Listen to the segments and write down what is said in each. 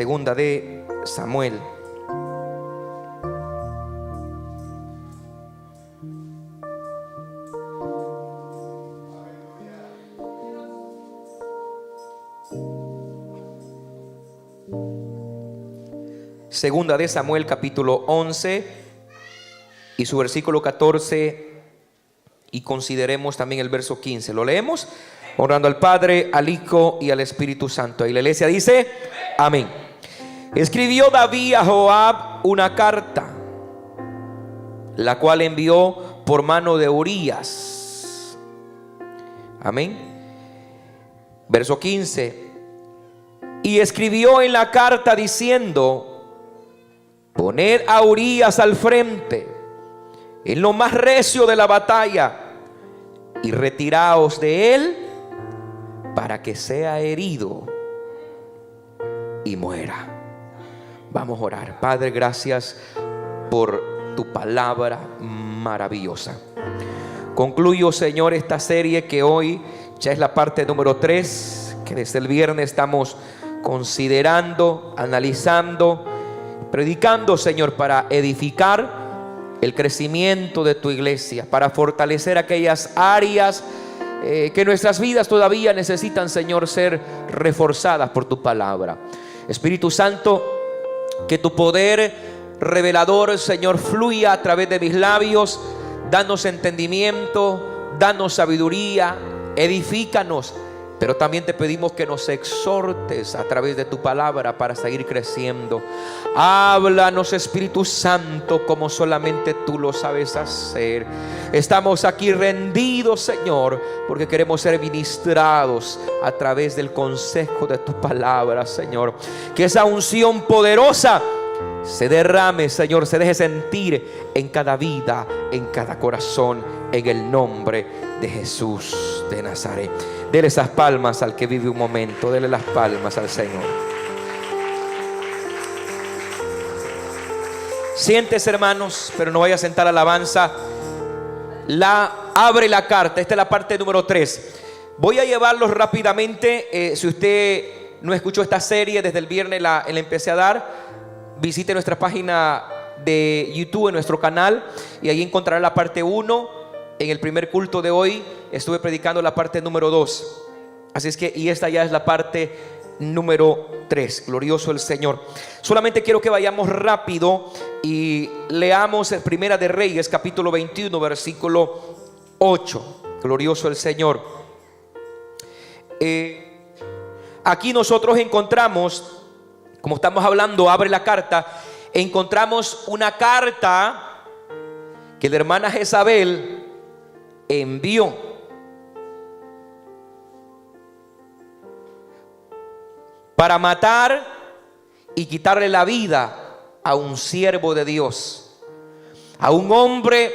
Segunda de Samuel. Segunda de Samuel, capítulo 11 y su versículo 14, y consideremos también el verso 15. ¿Lo leemos? Orando al Padre, al Hijo y al Espíritu Santo. Y la iglesia dice: amén. Escribió David a Joab una carta, la cual envió por mano de Urías. Amén. Verso 15. Y escribió en la carta diciendo: poned a Urías al frente, en lo más recio de la batalla, y retiraos de él para que sea herido y muera. Vamos a orar. Padre, gracias por tu palabra maravillosa. Concluyo, Señor, esta serie que hoy ya es la parte número 3, que desde el viernes estamos considerando, analizando, predicando, Señor, para edificar el crecimiento de tu iglesia, para fortalecer aquellas áreas que nuestras vidas todavía necesitan, Señor, ser reforzadas por tu palabra. Espíritu Santo, que tu poder revelador, Señor, fluya a través de mis labios. Danos entendimiento, danos sabiduría, edifícanos. Pero también te pedimos que nos exhortes a través de tu palabra para seguir creciendo. Háblanos, Espíritu Santo, como solamente tú lo sabes hacer. Estamos aquí rendidos, Señor, porque queremos ser ministrados a través del consejo de tu palabra, Señor. Que esa unción poderosa se derrame, Señor, se deje sentir en cada vida, en cada corazón, en el nombre de Jesús de Nazaret. Dele esas palmas al que vive un momento. Dele las palmas al Señor. Siéntese, hermanos, pero no vaya a sentar alabanza. Abre la carta. Esta es la parte número 3. Voy a llevarlos rápidamente. Si usted no escuchó esta serie desde el viernes, la empecé a dar. Visite nuestra página de YouTube, en nuestro canal, y ahí encontrará la parte 1. En el primer culto de hoy estuve predicando la parte número 2. Así es que, y esta ya es la parte número 3. Glorioso el Señor. Solamente quiero que vayamos rápido y leamos en Primera de Reyes, capítulo 21, versículo 8. Glorioso el Señor. Aquí nosotros encontramos, como estamos hablando, abre la carta. Encontramos una carta que la hermana Jezabel envió para matar y quitarle la vida a un siervo de Dios, a un hombre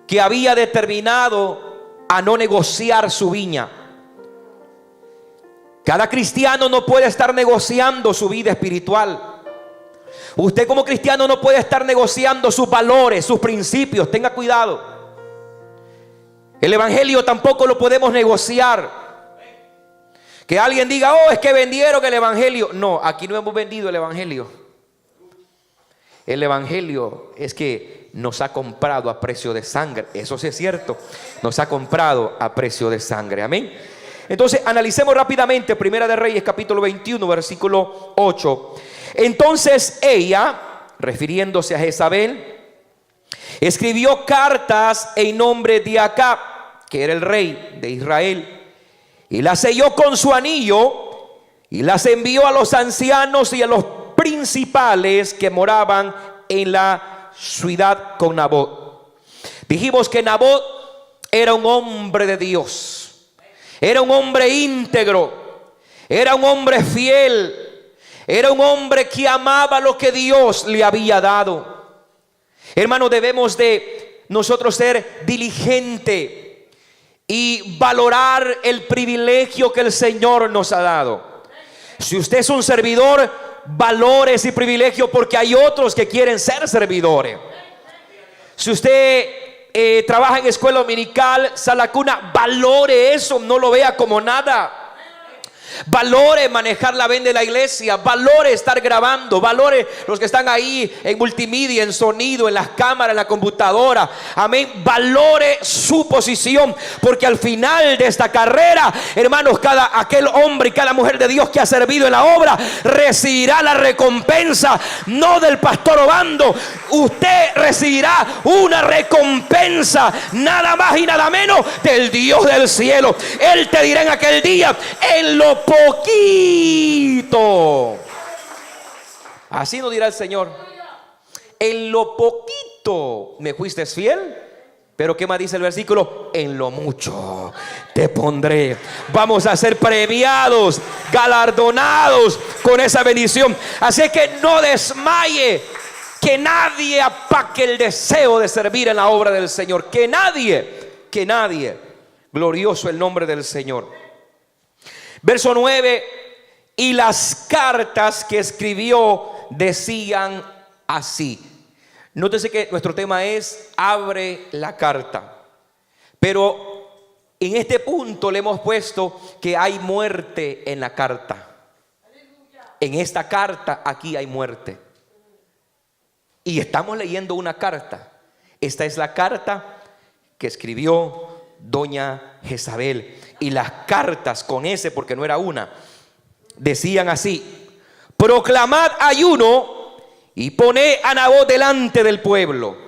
que había determinado a no negociar su viña. Cada cristiano no puede estar negociando su vida espiritual. Usted como cristiano no puede estar negociando sus valores, sus principios. Tenga cuidado. El evangelio tampoco lo podemos negociar. Que alguien diga: oh, es que vendieron el evangelio. No, aquí no hemos vendido el evangelio. El evangelio es que nos ha comprado a precio de sangre. Eso sí es cierto. Nos ha comprado a precio de sangre. Amén. Entonces analicemos rápidamente Primera de Reyes, capítulo 21, versículo 8. Entonces ella, refiriéndose a Jezabel, escribió cartas en nombre de Acab, que era el rey de Israel, y las selló con su anillo y las envió a los ancianos y a los principales que moraban en la ciudad con Nabot. Dijimos que Nabot era un hombre de Dios, era un hombre íntegro, era un hombre fiel, era un hombre que amaba lo que Dios le había dado. Hermano, debemos de nosotros ser diligentes y valorar el privilegio que el Señor nos ha dado. Si usted es un servidor, valore ese privilegio, porque hay otros que quieren ser servidores. Si usted trabaja en escuela dominical, sala cuna, valore eso, no lo vea como nada. Valore manejar la venda de la iglesia. Valore estar grabando. Valore los que están ahí en multimedia, en sonido, en las cámaras, en la computadora. Amén. Valore su posición, porque al final de esta carrera, hermanos, aquel hombre y cada mujer de Dios que ha servido en la obra recibirá la recompensa, no del pastor Obando. Usted recibirá una recompensa, nada más y nada menos, del Dios del cielo. Él te dirá en aquel día: en lo poquito. Así nos dirá el Señor: en lo poquito me fuiste fiel. Pero ¿qué más dice el versículo? En lo mucho te pondré. Vamos a ser premiados, galardonados con esa bendición. Así que no desmaye. Que nadie apaque el deseo de servir en la obra del Señor. Que nadie. Glorioso el nombre del Señor. Verso 9. Y las cartas que escribió decían así. Nótese que nuestro tema es: abre la carta. Pero en este punto le hemos puesto que hay muerte en la carta. En esta carta aquí hay muerte. Y estamos leyendo una carta. Esta es la carta que escribió doña Jezabel. Y las cartas con ese, porque no era una, decían así: proclamad ayuno y poned a Nabot delante del pueblo.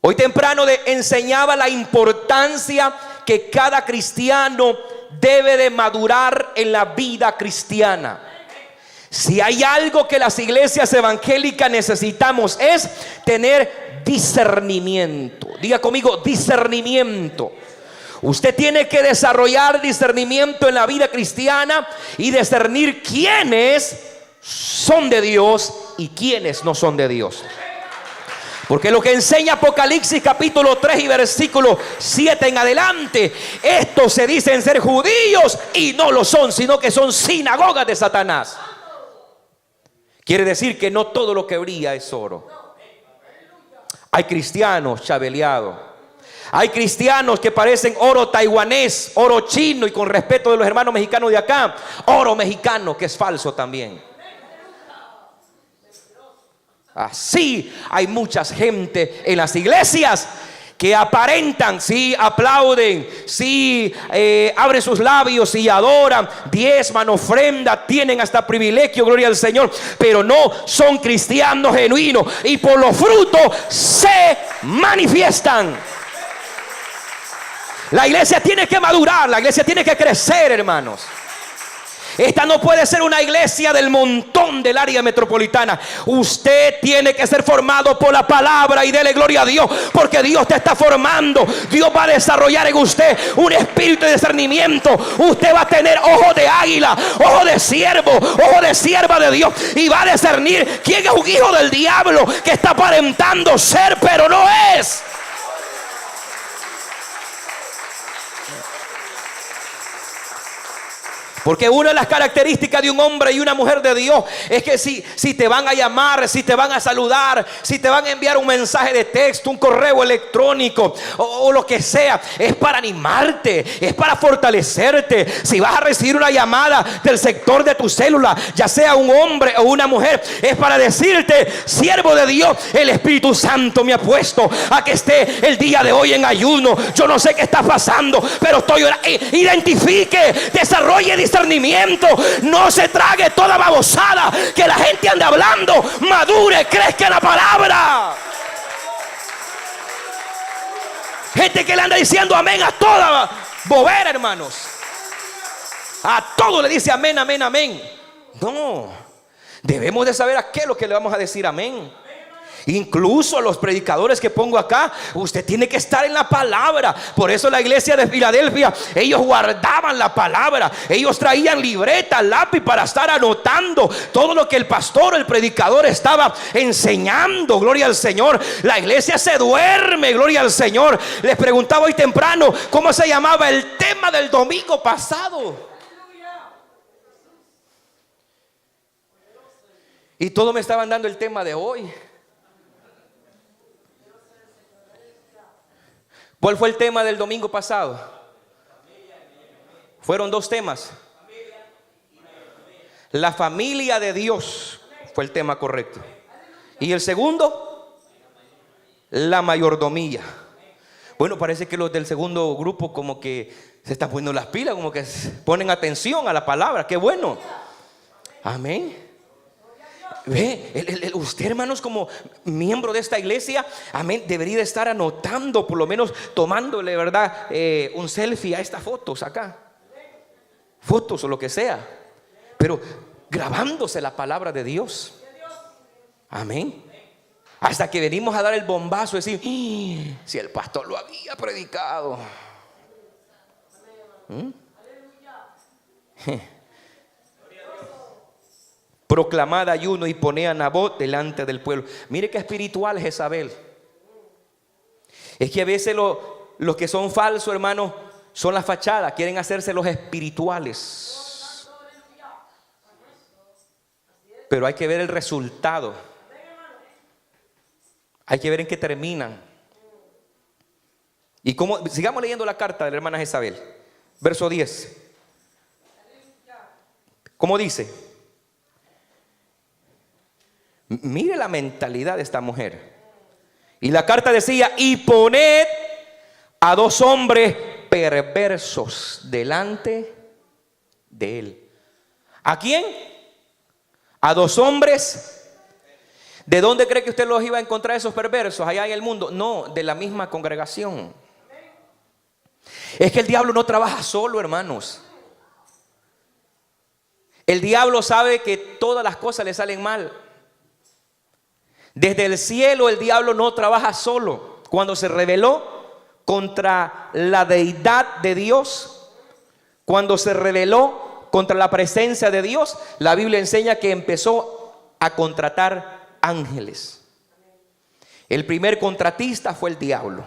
Hoy temprano enseñaba la importancia que cada cristiano debe de madurar en la vida cristiana. Si hay algo que las iglesias evangélicas necesitamos, es tener discernimiento. Diga conmigo: discernimiento. Usted tiene que desarrollar discernimiento en la vida cristiana y discernir quiénes son de Dios y quiénes no son de Dios. Porque lo que enseña Apocalipsis capítulo 3 y versículo 7 en adelante: estos se dicen ser judíos y no lo son, sino que son sinagogas de Satanás. Quiere decir que no todo lo que brilla es oro. Hay cristianos chabeleados. Hay cristianos que parecen oro taiwanés, oro chino, y con respeto de los hermanos mexicanos de acá, oro mexicano, que es falso también. Así hay mucha gente en las iglesias que aparentan, sí aplauden, sí abren sus labios y adoran, diezman, ofrenda, tienen hasta privilegio, gloria al Señor, pero no son cristianos genuinos, y por los frutos se manifiestan. La iglesia tiene que madurar, la iglesia tiene que crecer, hermanos. Esta no puede ser una iglesia del montón del área metropolitana. Usted tiene que ser formado por la palabra, y dele gloria a Dios, porque Dios te está formando. Dios va a desarrollar en usted un espíritu de discernimiento. Usted va a tener ojo de águila, ojo de siervo, ojo de sierva de Dios, y va a discernir quién es un hijo del diablo que está aparentando ser, pero no es. Porque una de las características de un hombre y una mujer de Dios es que si te van a llamar, si te van a saludar, si te van a enviar un mensaje de texto, un correo electrónico o lo que sea, es para animarte, es para fortalecerte. Si vas a recibir una llamada del sector de tu célula, ya sea un hombre o una mujer, es para decirte: siervo de Dios, el Espíritu Santo me ha puesto a que esté el día de hoy en ayuno. Yo no sé qué está pasando, pero estoy orando. Identifique, desarrolle discernimiento. No se trague toda babosada que la gente anda hablando. Madure, crezca en la palabra. Gente que le anda diciendo amén a toda bobera, hermanos. A todo le dice amén, amén, amén. No, debemos de saber a qué es lo que le vamos a decir amén. Incluso los predicadores que pongo acá, usted tiene que estar en la palabra. Por eso la iglesia de Filadelfia, ellos guardaban la palabra. Ellos traían libreta, lápiz para estar anotando todo lo que el pastor, el predicador estaba enseñando. Gloria al Señor. La iglesia se duerme, gloria al Señor. Les preguntaba hoy temprano cómo se llamaba el tema del domingo pasado, y todos me estaban dando el tema de hoy. ¿Cuál fue el tema del domingo pasado? Fueron dos temas. La familia de Dios fue el tema correcto. Y el segundo, la mayordomía. Bueno, parece que los del segundo grupo como que se están poniendo las pilas, como que ponen atención a la palabra. Qué bueno. Amén. Ve, usted, hermanos, como miembro de esta iglesia, amén, debería estar anotando, por lo menos tomándole, ¿verdad? Un selfie a estas fotos acá. Fotos o lo que sea. Pero grabándose la palabra de Dios. Amén. Hasta que venimos a dar el bombazo y decir, si el pastor lo había predicado. Proclamad ayuno y poned a Nabot delante del pueblo. Mire qué espiritual es Jezabel. Es que a veces los que son falsos, hermanos, son la fachada. Quieren hacerse los espirituales. Pero hay que ver el resultado. Hay que ver en qué terminan. Y como, sigamos leyendo la carta de la hermana Jezabel. Verso 10. ¿Cómo dice? Mire la mentalidad de esta mujer. Y la carta decía: y poned a dos hombres perversos delante de él. ¿A quién? A dos hombres. ¿De dónde cree que usted los iba a encontrar esos perversos? Allá en el mundo. No, de la misma congregación. Es que el diablo no trabaja solo, hermanos. El diablo sabe que todas las cosas le salen mal. Desde el cielo el diablo no trabaja solo. Cuando se rebeló contra la deidad de Dios, cuando se rebeló contra la presencia de Dios, la Biblia enseña que empezó a contratar ángeles. El primer contratista fue el diablo.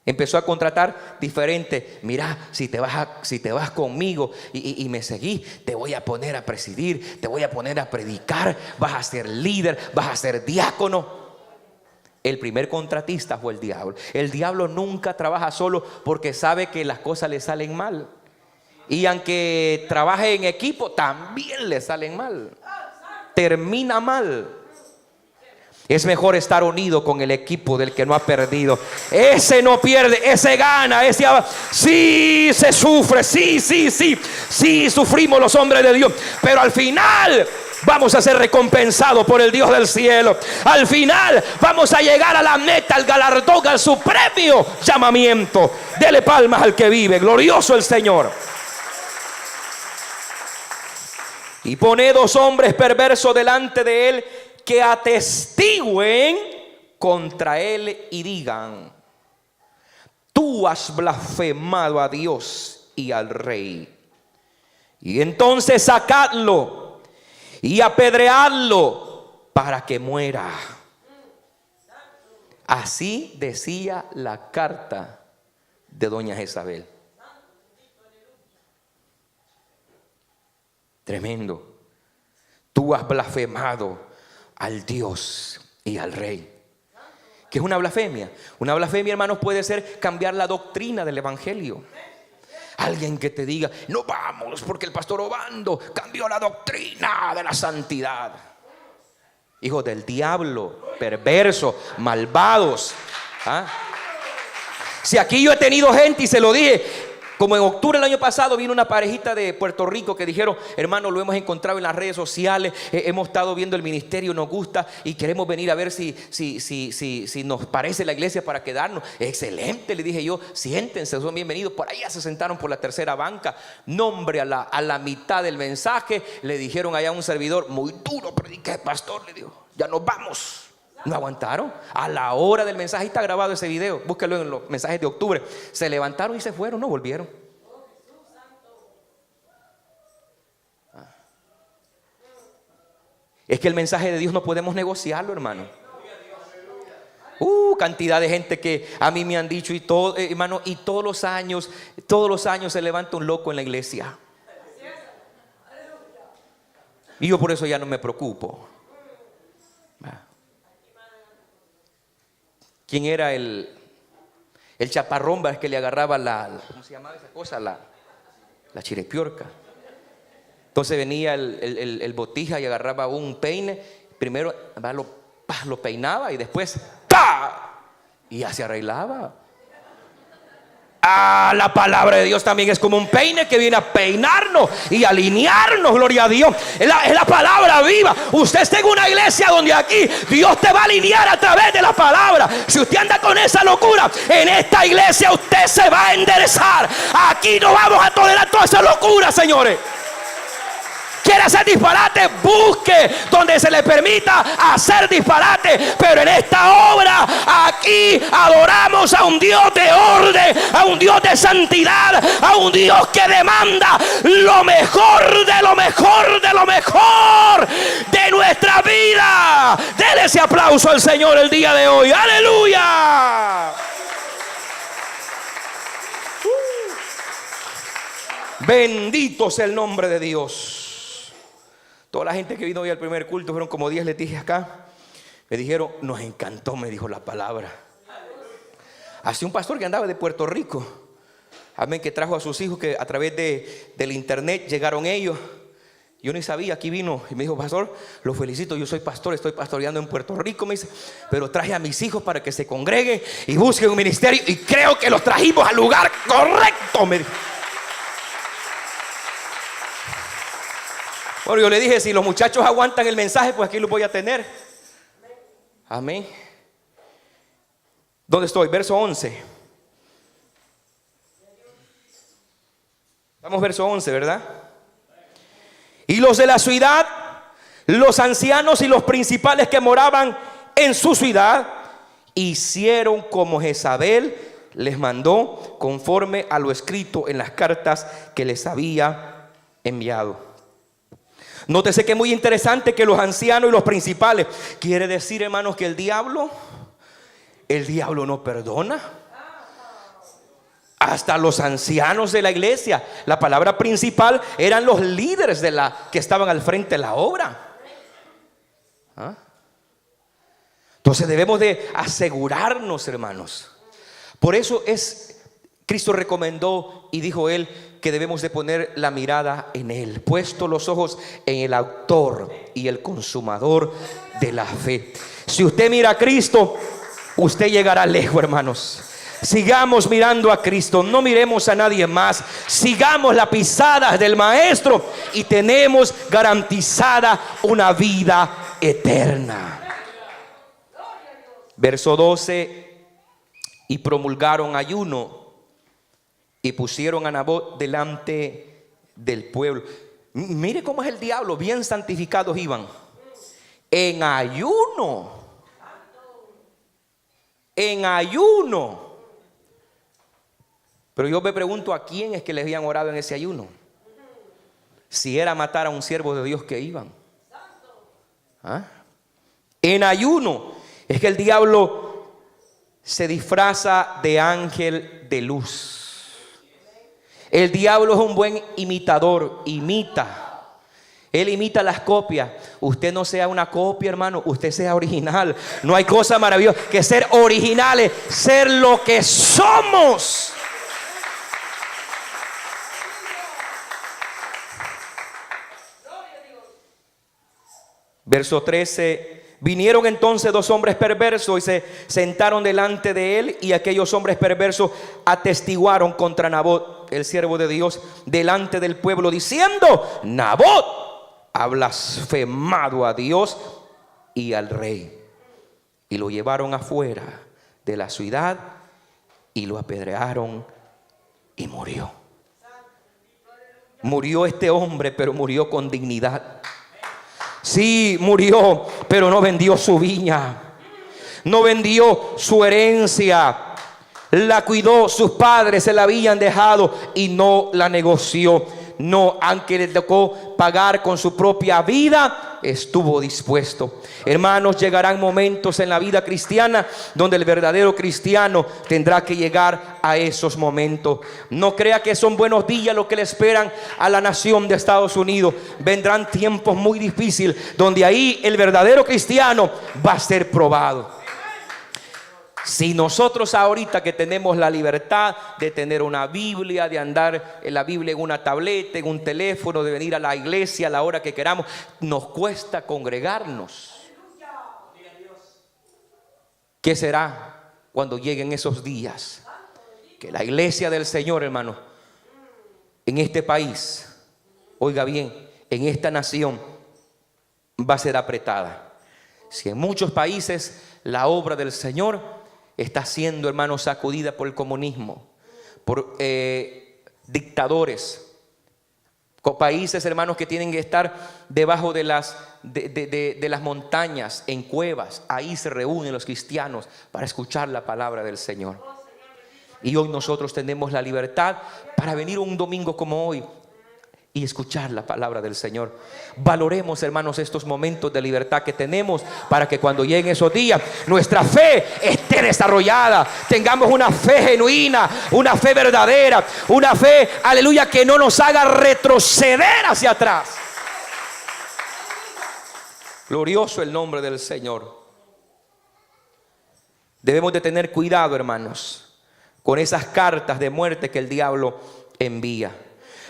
Empezó a contratar diferentes. Mira, si te vas conmigo y me seguís, te voy a poner a presidir, te voy a poner a predicar, vas a ser líder, vas a ser diácono. El primer contratista fue el diablo. El diablo nunca trabaja solo porque sabe que las cosas le salen mal. Y aunque trabaje en equipo, también le salen mal. Termina mal. Es mejor estar unido con el equipo del que no ha perdido. Ese no pierde, ese gana, ese sí se sufre, sí sufrimos los hombres de Dios, pero al final vamos a ser recompensados por el Dios del cielo. Al final vamos a llegar a la meta, al galardón, al supremo llamamiento. Dele palmas al que vive, glorioso el Señor. Y pone dos hombres perversos delante de él, que atestigüen contra él y digan: tú has blasfemado a Dios y al rey. Y entonces sacadlo y apedreadlo para que muera. Así decía la carta de doña Jezabel. Tremendo. Tú has blasfemado al Dios y al rey. ¿Qué es una blasfemia? Una blasfemia, hermanos, puede ser cambiar la doctrina del evangelio. Alguien que te diga: no vamos porque el pastor Obando cambió la doctrina de la santidad. Hijos del diablo, perversos, malvados. Si aquí yo he tenido gente, y se lo dije, como en octubre del año pasado vino una parejita de Puerto Rico que dijeron: hermano, lo hemos encontrado en las redes sociales, hemos estado viendo el ministerio, nos gusta y queremos venir a ver si nos parece la iglesia para quedarnos. Excelente, le dije yo, siéntense, son bienvenidos. Por allá se sentaron por la tercera banca. Nombre, a la mitad del mensaje le dijeron allá a un servidor: muy duro prediqué, pastor, le dijo, ya nos vamos. No aguantaron. A la hora del mensaje, está grabado ese video, búsquelo en los mensajes de octubre. Se levantaron y se fueron, no volvieron. Es que el mensaje de Dios no podemos negociarlo, hermano. Cantidad de gente que a mí me han dicho, y todo, hermano, y todos los años se levanta un loco en la iglesia. Y yo por eso ya no me preocupo. ¿Quién era el chaparrón que le agarraba ¿cómo se llamaba esa cosa? la chiripiorca. Entonces venía el botija y agarraba un peine. Primero lo peinaba y después ¡pa! Y ya se arreglaba. La palabra de Dios también es como un peine que viene a peinarnos y alinearnos, gloria a Dios. Es la palabra viva. Usted está en una iglesia donde aquí Dios te va a alinear a través de la palabra. Si usted anda con esa locura, en esta iglesia usted se va a enderezar. Aquí no vamos a tolerar toda esa locura, señores. Quiere hacer disparate, busque donde se le permita hacer disparate. Pero en esta obra, aquí adoramos a un Dios de orden, a un Dios de santidad, a un Dios que demanda lo mejor de lo mejor de lo mejor de nuestra vida. Dele ese aplauso al Señor el día de hoy. ¡Aleluya! Bendito sea el nombre de Dios. Toda la gente que vino hoy al primer culto, fueron como 10, les dije acá, me dijeron, nos encantó, me dijo la palabra. Así un pastor que andaba de Puerto Rico, amén, que trajo a sus hijos, que a través del internet llegaron ellos. Yo ni sabía, aquí vino y me dijo, pastor, lo felicito, yo soy pastor, estoy pastoreando en Puerto Rico, me dice, pero traje a mis hijos para que se congreguen y busquen un ministerio, y creo que los trajimos al lugar correcto, me dijo. Bueno, yo le dije, si los muchachos aguantan el mensaje, pues aquí los voy a tener. Amén. ¿Dónde estoy? Verso 11. Estamos verso 11, ¿verdad? Y los de la ciudad, los ancianos y los principales que moraban en su ciudad, hicieron como Jezabel les mandó, conforme a lo escrito en las cartas que les había enviado. Nótese que es muy interesante que los ancianos y los principales, quiere decir, hermanos, que el diablo no perdona. Hasta los ancianos de la iglesia, la palabra principal, eran los líderes que estaban al frente de la obra. Entonces debemos de asegurarnos, hermanos. Por eso Cristo recomendó y dijo él que debemos de poner la mirada en él, puesto los ojos en el autor y el consumador de la fe. Si usted mira a Cristo, usted llegará lejos, hermanos. Sigamos mirando a Cristo, no miremos a nadie más. Sigamos las pisadas del Maestro y tenemos garantizada una vida eterna. Verso 12: y promulgaron ayuno y pusieron a Nabot delante del pueblo. Mire cómo es el diablo, bien santificados iban. En ayuno. En ayuno. Pero yo me pregunto, ¿a quién es que les habían orado en ese ayuno? Si era matar a un siervo de Dios que iban. En ayuno. Es que el diablo se disfraza de ángel de luz. El diablo es un buen imitador, imita. Él imita las copias. Usted no sea una copia, hermano, usted sea original. No hay cosa maravillosa que ser originales, ser lo que somos. Verso 13: vinieron entonces 2 hombres perversos y se sentaron delante de él, y aquellos hombres perversos atestiguaron contra Nabot, el siervo de Dios, delante del pueblo, diciendo: Nabot ha blasfemado a Dios y al rey. Y lo llevaron afuera de la ciudad y lo apedrearon y murió. Murió este hombre, pero murió con dignidad. Sí, murió, pero no vendió su viña, no vendió su herencia, la cuidó, sus padres se la habían dejado y no la negoció. No, aunque le tocó pagar con su propia vida, estuvo dispuesto. Hermanos, llegarán momentos en la vida cristiana donde el verdadero cristiano tendrá que llegar a esos momentos. No crea que son buenos días lo que le esperan a la nación de Estados Unidos. Vendrán tiempos muy difíciles donde ahí el verdadero cristiano va a ser probado. Si nosotros ahorita que tenemos la libertad de tener una Biblia, de andar en la Biblia en una tableta, en un teléfono, de venir a la iglesia a la hora que queramos, nos cuesta congregarnos. ¿Qué será cuando lleguen esos días? Que la iglesia del Señor, hermano, en este país, oiga bien, en esta nación va a ser apretada. Si en muchos países la obra del Señor está siendo, hermano, sacudida por el comunismo, por dictadores, con países, hermanos, que tienen que estar debajo de las montañas, en cuevas. Ahí se reúnen los cristianos para escuchar la palabra del Señor. Y hoy nosotros tenemos la libertad para venir un domingo como hoy y escuchar la palabra del Señor. Valoremos, hermanos, estos momentos de libertad que tenemos, para que cuando lleguen esos días nuestra fe esté desarrollada. Tengamos una fe genuina, una fe verdadera, una fe, aleluya, que no nos haga retroceder hacia atrás. Glorioso el nombre del Señor. Debemos de tener cuidado, hermanos, con esas cartas de muerte que el diablo envía.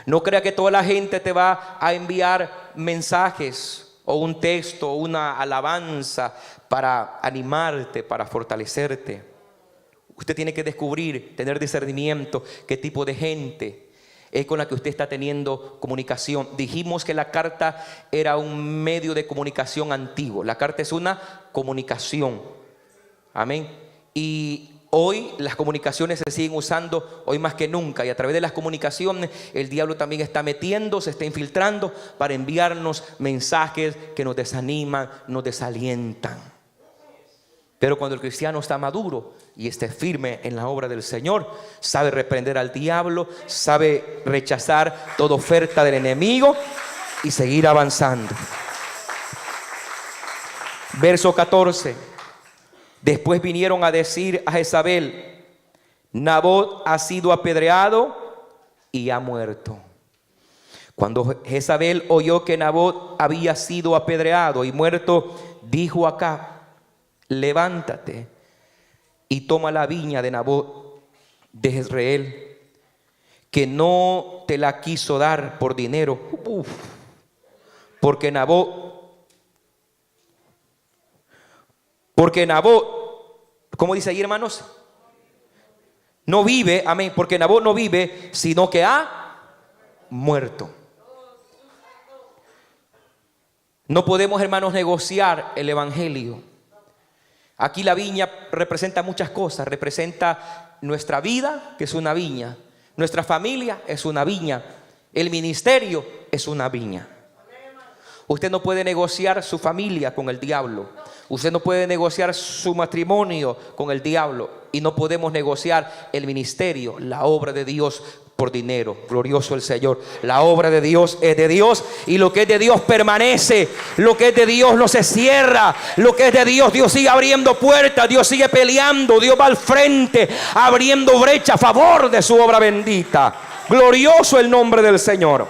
No crea que toda la gente te va a enviar mensajes o un texto o una alabanza para animarte, para fortalecerte. Usted tiene que descubrir, tener discernimiento, qué tipo de gente es con la que usted está teniendo comunicación. Dijimos que la carta era un medio de comunicación antiguo. La carta es una comunicación. Amén. Y hoy las comunicaciones se siguen usando, hoy más que nunca, y a través de las comunicaciones el diablo también está metiendo, se está infiltrando para enviarnos mensajes que nos desaniman, nos desalientan. Pero cuando el cristiano está maduro y esté firme en la obra del Señor, sabe reprender al diablo, sabe rechazar toda oferta del enemigo y seguir avanzando. Verso 14. Después vinieron a decir a Jezabel: Nabot ha sido apedreado y ha muerto. Cuando Jezabel oyó que Nabot había sido apedreado y muerto, dijo a Acab: levántate y toma la viña de Nabot de Jezreel, que no te la quiso dar por dinero. Porque Nabot, ¿cómo dice ahí, hermanos? No vive, amén, porque Nabot no vive, sino que ha muerto. No podemos, hermanos, negociar el evangelio. Aquí la viña representa muchas cosas. Representa nuestra vida, que es una viña. Nuestra familia es una viña. El ministerio es una viña. Usted no puede negociar su familia con el diablo. Usted no puede negociar su matrimonio con el diablo. Y no podemos negociar el ministerio, la obra de Dios, por dinero. Glorioso el Señor. La obra de Dios es de Dios, y lo que es de Dios permanece. Lo que es de Dios no se cierra. Lo que es de Dios, Dios sigue abriendo puertas. Dios sigue peleando. Dios va al frente, abriendo brecha a favor de su obra bendita. Glorioso el nombre del Señor.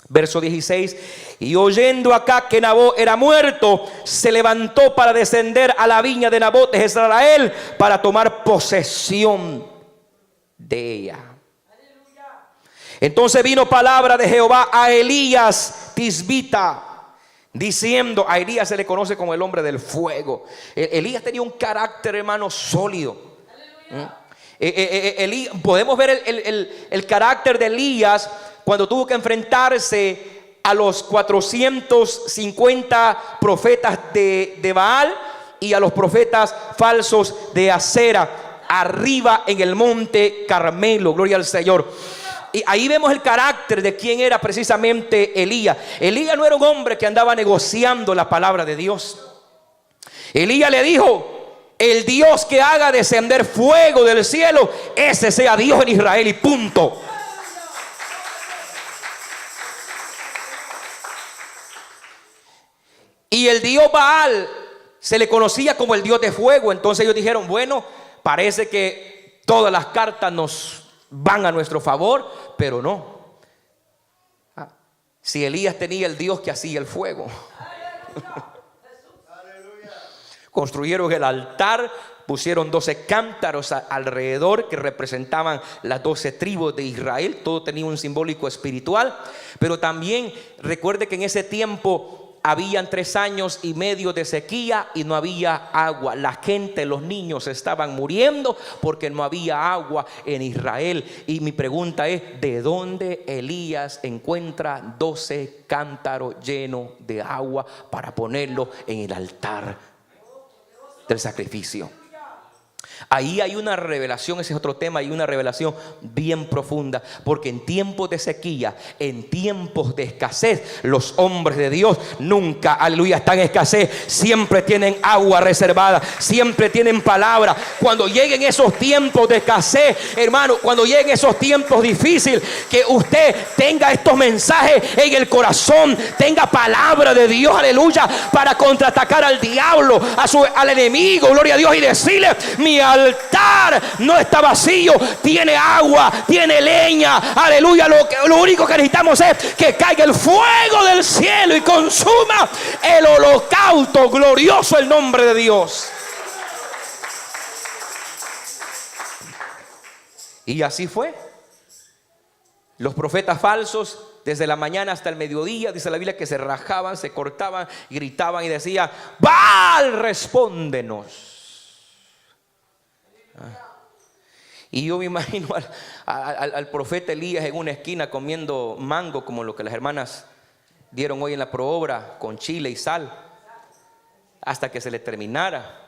Verso 16. Y oyendo acá que Nabot era muerto, se levantó para descender a la viña de Nabot de Jezreel para tomar posesión de ella. Entonces vino palabra de Jehová a Elías Tisbita, diciendo, a Elías se le conoce como el hombre del fuego. Elías tenía un carácter, hermano, sólido. Podemos ver el carácter de Elías cuando tuvo que enfrentarse a los 450 profetas de Baal y a los profetas falsos de Acera, arriba en el monte Carmelo. Gloria al Señor. Y ahí vemos el carácter de quién era precisamente Elías. Elías no era un hombre que andaba negociando la palabra de Dios. Elías le dijo: el Dios que haga descender fuego del cielo, ese sea Dios en Israel, y punto. Y el dios Baal se le conocía como el dios de fuego. Entonces ellos dijeron: bueno, parece que todas las cartas nos van a nuestro favor, pero no. Si Elías tenía el Dios que hacía el fuego. construyeron el altar, pusieron 12 cántaros alrededor que representaban las 12 tribus de Israel. Todo tenía un simbólico espiritual. Pero también recuerde que en ese tiempo habían 3 años y medio de sequía y no había agua. La gente, los niños estaban muriendo porque no había agua en Israel. Y mi pregunta es, ¿de dónde Elías encuentra 12 cántaros llenos de agua para ponerlo en el altar del sacrificio? Ahí hay una revelación, ese es otro tema, hay una revelación bien profunda, porque en tiempos de sequía, en tiempos de escasez, los hombres de Dios nunca, aleluya, están en escasez, siempre tienen agua reservada, siempre tienen palabra. Cuando lleguen esos tiempos de escasez, hermano, cuando lleguen esos tiempos difíciles, que usted tenga estos mensajes en el corazón, tenga palabra de Dios, aleluya, para contraatacar al diablo, al enemigo, gloria a Dios, y decirle: mi altar no está vacío, tiene agua, tiene leña, aleluya. Lo único que necesitamos es que caiga el fuego del cielo y consuma el holocausto. Glorioso el nombre de Dios. Y así fue. Los profetas falsos, desde la mañana hasta el mediodía, dice la Biblia, que se rajaban, se cortaban, gritaban y decían: Baal, respóndenos. Y yo me imagino al profeta Elías en una esquina comiendo mango, como lo que las hermanas dieron hoy en la proobra, con chile y sal, hasta que se le terminara.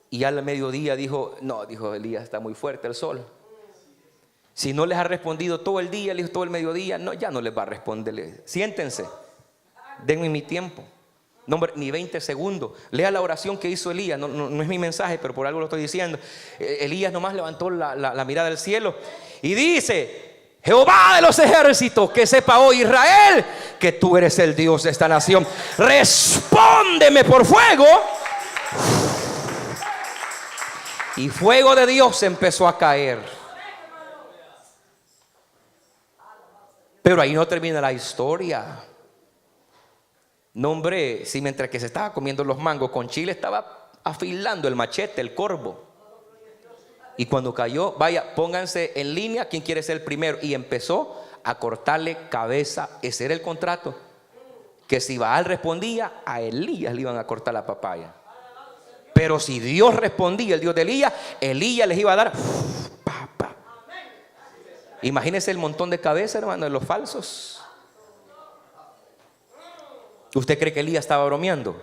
Y al mediodía dijo: no, dijo Elías, está muy fuerte el sol. Si no les ha respondido todo el día, le dijo todo el mediodía, no, ya no les va a responder. Siéntense, denme mi tiempo. No, hombre, ni 20 segundos. Lea la oración que hizo Elías. No es mi mensaje, pero por algo lo estoy diciendo. Elías nomás levantó la mirada al cielo y dice: Jehová de los ejércitos, que sepa hoy Israel que tú eres el Dios de esta nación. Respóndeme por fuego. Y fuego de Dios empezó a caer. Pero ahí no termina la historia. No, hombre, si mientras que se estaba comiendo los mangos con chile, estaba afilando el machete, el corvo. Y cuando cayó, vaya, pónganse en línea, ¿quién quiere ser el primero? Y empezó a cortarle cabeza. Ese era el contrato. Que si Baal respondía, a Elías le iban a cortar la papaya. Pero si Dios respondía, el Dios de Elías, Elías les iba a dar papa. Imagínense el montón de cabeza, hermano, de los falsos. ¿Usted cree que Elías estaba bromeando?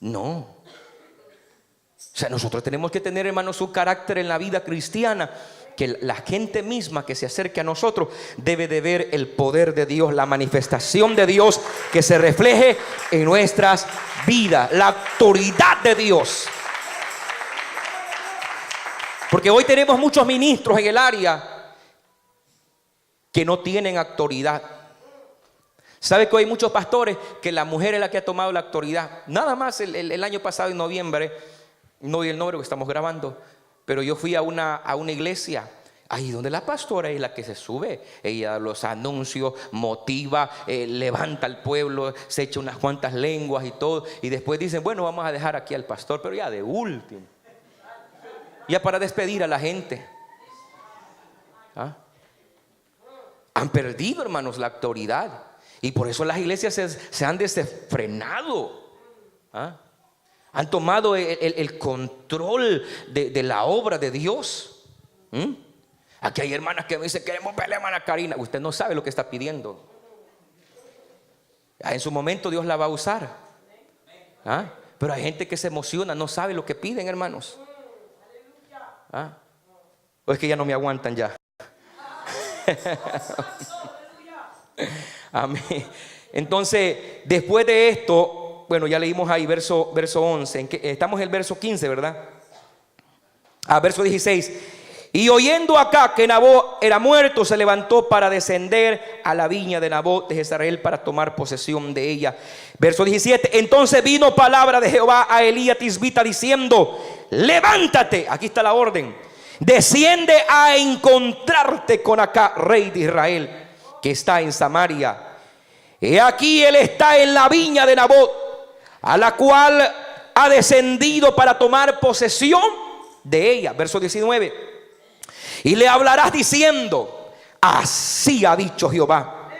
No. O sea, nosotros tenemos que tener, hermano, su carácter en la vida cristiana, que la gente misma que se acerque a nosotros debe de ver el poder de Dios, la manifestación de Dios que se refleje en nuestras vidas, la autoridad de Dios. Porque hoy tenemos muchos ministros en el área que no tienen autoridad. ¿Sabe que hay muchos pastores que la mujer es la que ha tomado la autoridad? Nada más el año pasado, en noviembre, no di el nombre porque estamos grabando, pero yo fui a una iglesia ahí donde la pastora es la que se sube. Ella los anuncios, motiva, levanta al pueblo, se echa unas cuantas lenguas y todo. Y después dicen: bueno, vamos a dejar aquí al pastor, pero ya de último, ya para despedir a la gente. Han perdido, hermanos, la autoridad. Y por eso las iglesias se han desenfrenado. Han tomado el control de la obra de Dios. Aquí hay hermanas que me dicen: queremos ver a la hermana Karina. Usted no sabe lo que está pidiendo. En su momento Dios la va a usar. Pero hay gente que se emociona, no sabe lo que piden, hermanos. O es que ya no me aguantan ya. Amén. Entonces, después de esto, bueno, ya leímos ahí verso 11. Estamos en el verso 15, ¿verdad? Verso 16. Y oyendo acá que Nabot era muerto, se levantó para descender a la viña de Nabot de Jezreel para tomar posesión de ella. Verso 17. Entonces vino palabra de Jehová a Elías Tisbita diciendo: levántate, aquí está la orden, desciende a encontrarte con Acab, rey de Israel. que está en Samaria. He aquí él está en la viña de Nabot, a la cual ha descendido para tomar posesión de ella. Verso 19. Y le hablarás diciendo: así ha dicho Jehová.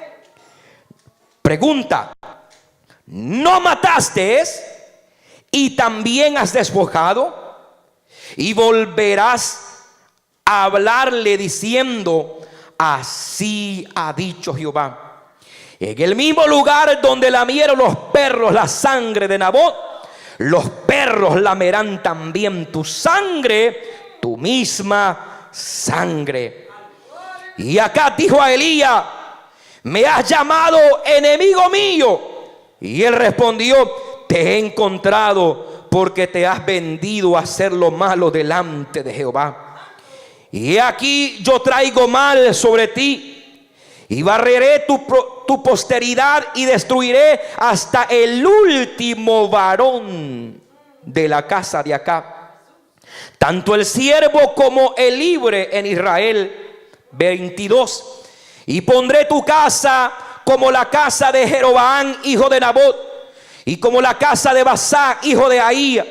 Pregunta: ¿no mataste y también has despojado? Y volverás a hablarle diciendo: así ha dicho Jehová. En el mismo lugar donde lamieron los perros la sangre de Nabot, los perros lamerán también tu sangre, tu misma sangre. Y acá dijo a Elías: me has llamado enemigo mío. Y él respondió: te he encontrado porque te has vendido a hacer lo malo delante de Jehová. Y aquí yo traigo mal sobre ti, y barreré tu posteridad y destruiré hasta el último varón de la casa de Acab, tanto el siervo como el libre en Israel. 22. Y pondré tu casa como la casa de Jeroboam hijo de Nabot, y como la casa de Basá hijo de Ahía,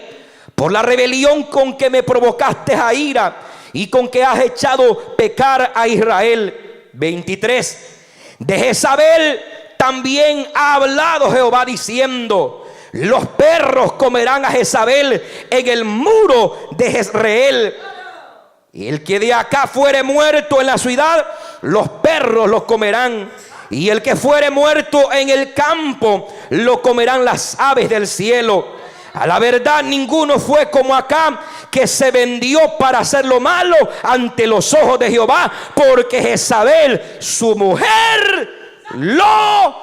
por la rebelión con que me provocaste a ira y con que has echado pecar a Israel. 23. De Jezabel también ha hablado Jehová diciendo: los perros comerán a Jezabel en el muro de Jezreel. Y el que de acá fuere muerto en la ciudad, los perros los comerán. Y el que fuere muerto en el campo, lo comerán las aves del cielo. A la verdad, ninguno fue como Acab, que se vendió para hacer lo malo ante los ojos de Jehová, porque Jezabel, su mujer, lo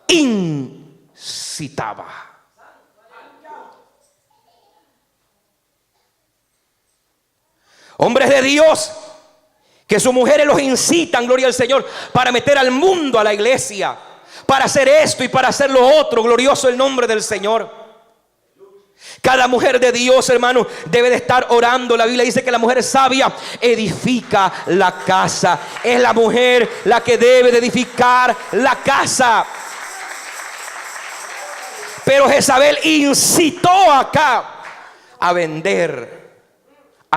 incitaba. Hombres de Dios que sus mujeres los incitan, gloria al Señor, para meter al mundo a la iglesia, para hacer esto y para hacer lo otro. Glorioso el nombre del Señor. Cada mujer de Dios, hermano, debe de estar orando. La Biblia dice que la mujer sabia edifica la casa. Es la mujer la que debe de edificar la casa. Pero Jezabel incitó acá a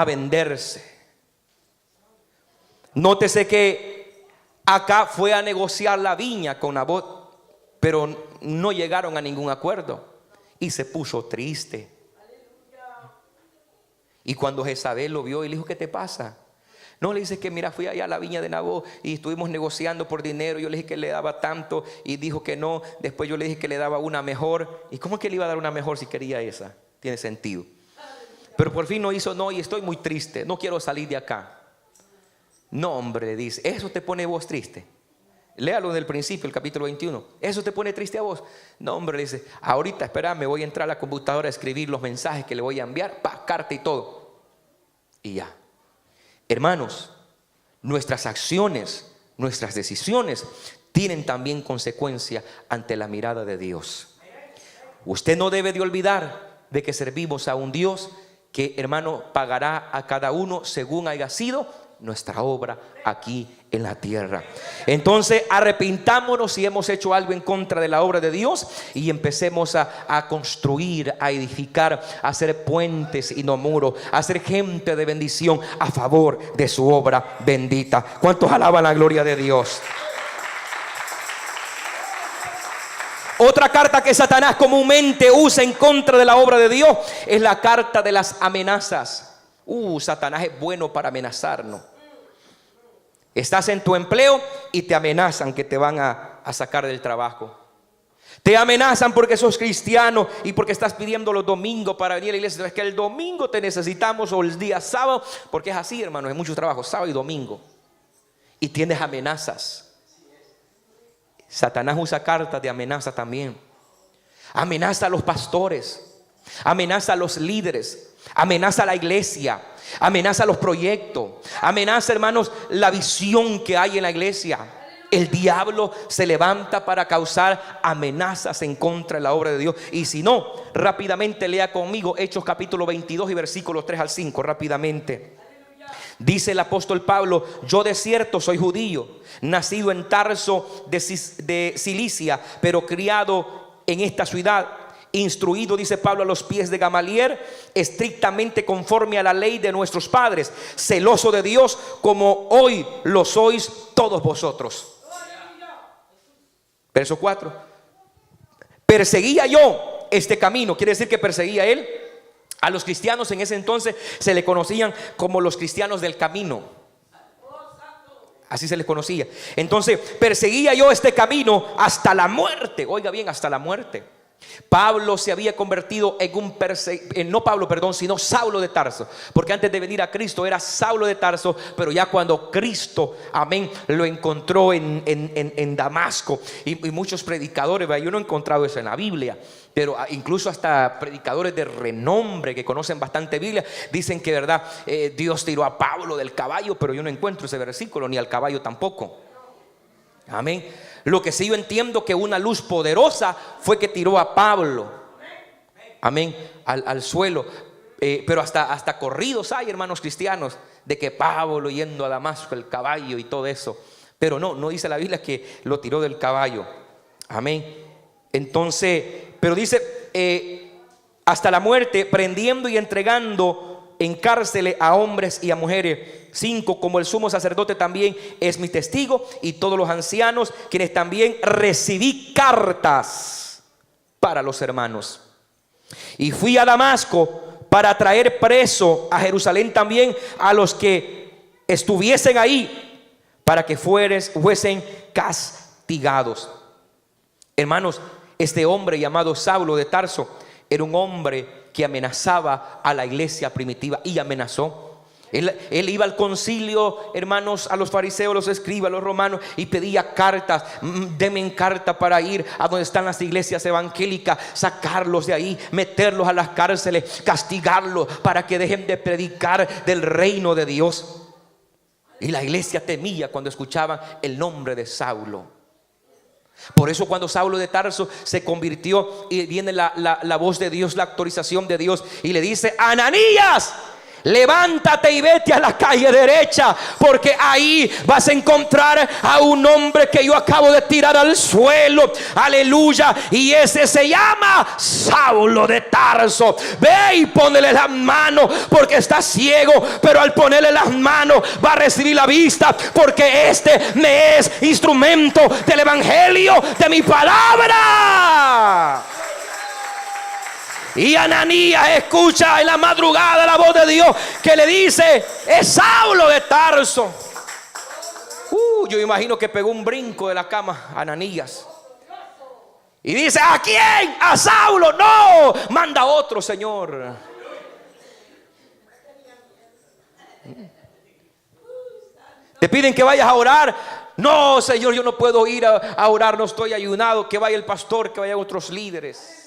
venderse. Nótese que acá fue a negociar la viña con Nabot, pero no llegaron a ningún acuerdo y se puso triste. Y cuando Jezabel lo vio y le dijo: ¿qué te pasa? No, le dice que mira, fui allá a la viña de Nabot y estuvimos negociando por dinero. Yo le dije que le daba tanto y dijo que no. Después yo le dije que le daba una mejor. ¿Y cómo es que le iba a dar una mejor si quería esa? Tiene sentido. Pero por fin no hizo, no, y estoy muy triste, no quiero salir de acá. No, hombre, le dice, ¿eso te pone vos triste? Léalo desde el principio, el capítulo 21. ¿Eso te pone triste a vos? No, hombre, le dice, ahorita espera, me voy a entrar a la computadora a escribir los mensajes que le voy a enviar, carta y todo. Y ya. Hermanos, nuestras acciones, nuestras decisiones tienen también consecuencia ante la mirada de Dios. Usted no debe de olvidar de que servimos a un Dios que, hermano, pagará a cada uno según haya sido nuestra obra aquí en la tierra. Entonces arrepintámonos si hemos hecho algo en contra de la obra de Dios y empecemos a construir, a edificar, a hacer puentes y no muros, a ser gente de bendición a favor de su obra bendita. ¿Cuántos alaban la gloria de Dios? Otra carta que Satanás comúnmente usa en contra de la obra de Dios es la carta de las amenazas. Satanás es bueno para amenazarnos. Estás en tu empleo y te amenazan que te van a sacar del trabajo. Te amenazan porque sos cristiano y porque estás pidiendo los domingos para venir a la iglesia. Es que el domingo te necesitamos, o el día sábado, porque es así, hermanos, hay muchos trabajos, sábado y domingo. Y tienes amenazas. Satanás usa cartas de amenaza también. Amenaza a los pastores, amenaza a los líderes, amenaza a la iglesia, amenaza a los proyectos, amenaza, hermanos, la visión que hay en la iglesia. El diablo se levanta para causar amenazas en contra de la obra de Dios. Y si no, rápidamente lea conmigo Hechos capítulo 22 y versículos 3 al 5, rápidamente. Dice el apóstol Pablo: yo de cierto soy judío, nacido en Tarso de Cilicia, pero criado en esta ciudad, instruido, dice Pablo, a los pies de Gamaliel, estrictamente conforme a la ley de nuestros padres, celoso de Dios como hoy lo sois todos vosotros. Verso 4: perseguía yo este camino. Quiere decir que perseguía él. A los cristianos en ese entonces se le conocían como los cristianos del camino. Así se les conocía. Entonces, perseguía yo este camino hasta la muerte. Oiga bien, hasta la muerte. Pablo se había convertido en sino Saulo de Tarso, porque antes de venir a Cristo era Saulo de Tarso, pero ya cuando Cristo, amén, lo encontró en Damasco, y muchos predicadores, yo no he encontrado eso en la Biblia, pero incluso hasta predicadores de renombre que conocen bastante Biblia dicen que verdad, Dios tiró a Pablo del caballo, pero yo no encuentro ese versículo, ni al caballo tampoco. Amén. Lo que sí yo entiendo, que una luz poderosa fue que tiró a Pablo, amén, al suelo. Pero hasta corridos hay, hermanos cristianos, de que Pablo yendo a Damasco, el caballo y todo eso. Pero no dice la Biblia que lo tiró del caballo. Amén. Entonces, pero dice hasta la muerte, prendiendo y entregando en cárceles a hombres y a mujeres. 5, como el sumo sacerdote también es mi testigo, y todos los ancianos, quienes también recibí cartas para los hermanos. Y fui a Damasco para traer preso a Jerusalén también a los que estuviesen ahí, para que fuesen castigados. Hermanos, este hombre llamado Saulo de Tarso era un hombre que amenazaba a la iglesia primitiva, y amenazó. Él iba al concilio, hermanos, a los fariseos, los escribas, los romanos, y pedía cartas. Denme carta para ir a donde están las iglesias evangélicas, sacarlos de ahí, meterlos a las cárceles, castigarlos para que dejen de predicar del reino de Dios. Y la iglesia temía cuando escuchaban el nombre de Saulo. Por eso cuando Saulo de Tarso se convirtió, y viene la voz de Dios, la autorización de Dios, y le dice: Ananías, levántate y vete a la calle derecha, porque ahí vas a encontrar a un hombre que yo acabo de tirar al suelo. Aleluya. Y ese se llama Saulo de Tarso. Ve y ponele las manos, porque está ciego, pero al ponerle las manos va a recibir la vista, porque este me es instrumento del evangelio de mi palabra. Y Ananías escucha en la madrugada la voz de Dios que le dice: es Saulo de Tarso. Yo imagino que pegó un brinco de la cama Ananías y dice: ¿a quién? ¿A Saulo? No, manda a otro, Señor. Te piden que vayas a orar. No, Señor, yo no puedo ir a orar, no estoy ayunado. Que vaya el pastor, que vayan otros líderes.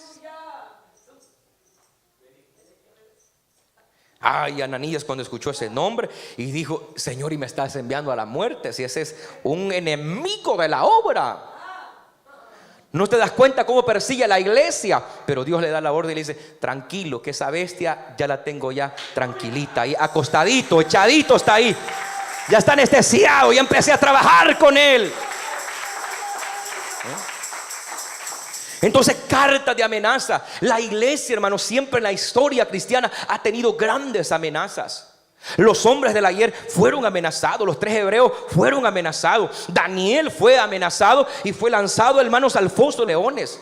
Ay, Ananías cuando escuchó ese nombre y dijo: Señor, y me estás enviando a la muerte, si ese es un enemigo de la obra. No te das cuenta cómo persigue a la iglesia. Pero Dios le da la orden y le dice: tranquilo, que esa bestia ya la tengo ya tranquilita, ahí acostadito, echadito está ahí, ya está anestesiado, ya empecé a trabajar con él. Entonces, cartas de amenaza. La iglesia, hermanos, siempre en la historia cristiana ha tenido grandes amenazas. Los hombres del ayer fueron amenazados. Los 3 hebreos fueron amenazados. Daniel fue amenazado y fue lanzado, hermanos, al foso de leones.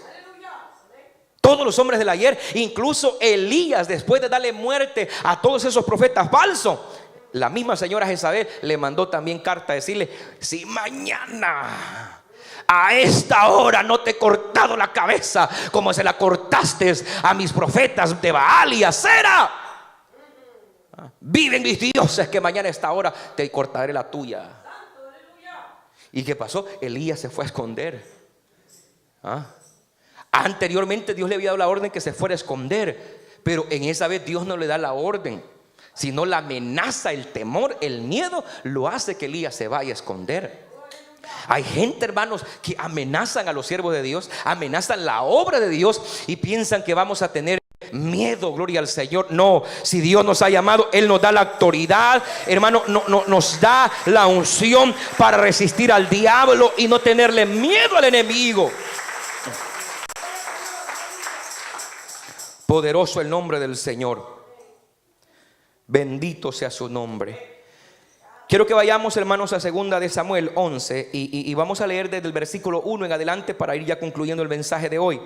Todos los hombres del ayer, incluso Elías, después de darle muerte a todos esos profetas falsos, la misma señora Jezabel le mandó también carta a decirle: si mañana a esta hora no te he cortado la cabeza como se la cortaste a mis profetas de Baal y Acera, viven mis dioses que mañana a esta hora te cortaré la tuya. ¿Y qué pasó? Elías se fue a esconder. Anteriormente Dios le había dado la orden que se fuera a esconder, pero en esa vez Dios no le da la orden, sino la amenaza, el temor, el miedo lo hace que Elías se vaya a esconder. Hay gente, hermanos, que amenazan a los siervos de Dios, amenazan la obra de Dios y piensan que vamos a tener miedo, gloria al Señor. No, si Dios nos ha llamado, Él nos da la autoridad, hermano, nos da la unción para resistir al diablo y no tenerle miedo al enemigo. Poderoso el nombre del Señor. Bendito sea su nombre. Quiero que vayamos, hermanos, a segunda de Samuel 11 y vamos a leer desde el versículo 1 en adelante para ir ya concluyendo el mensaje de hoy,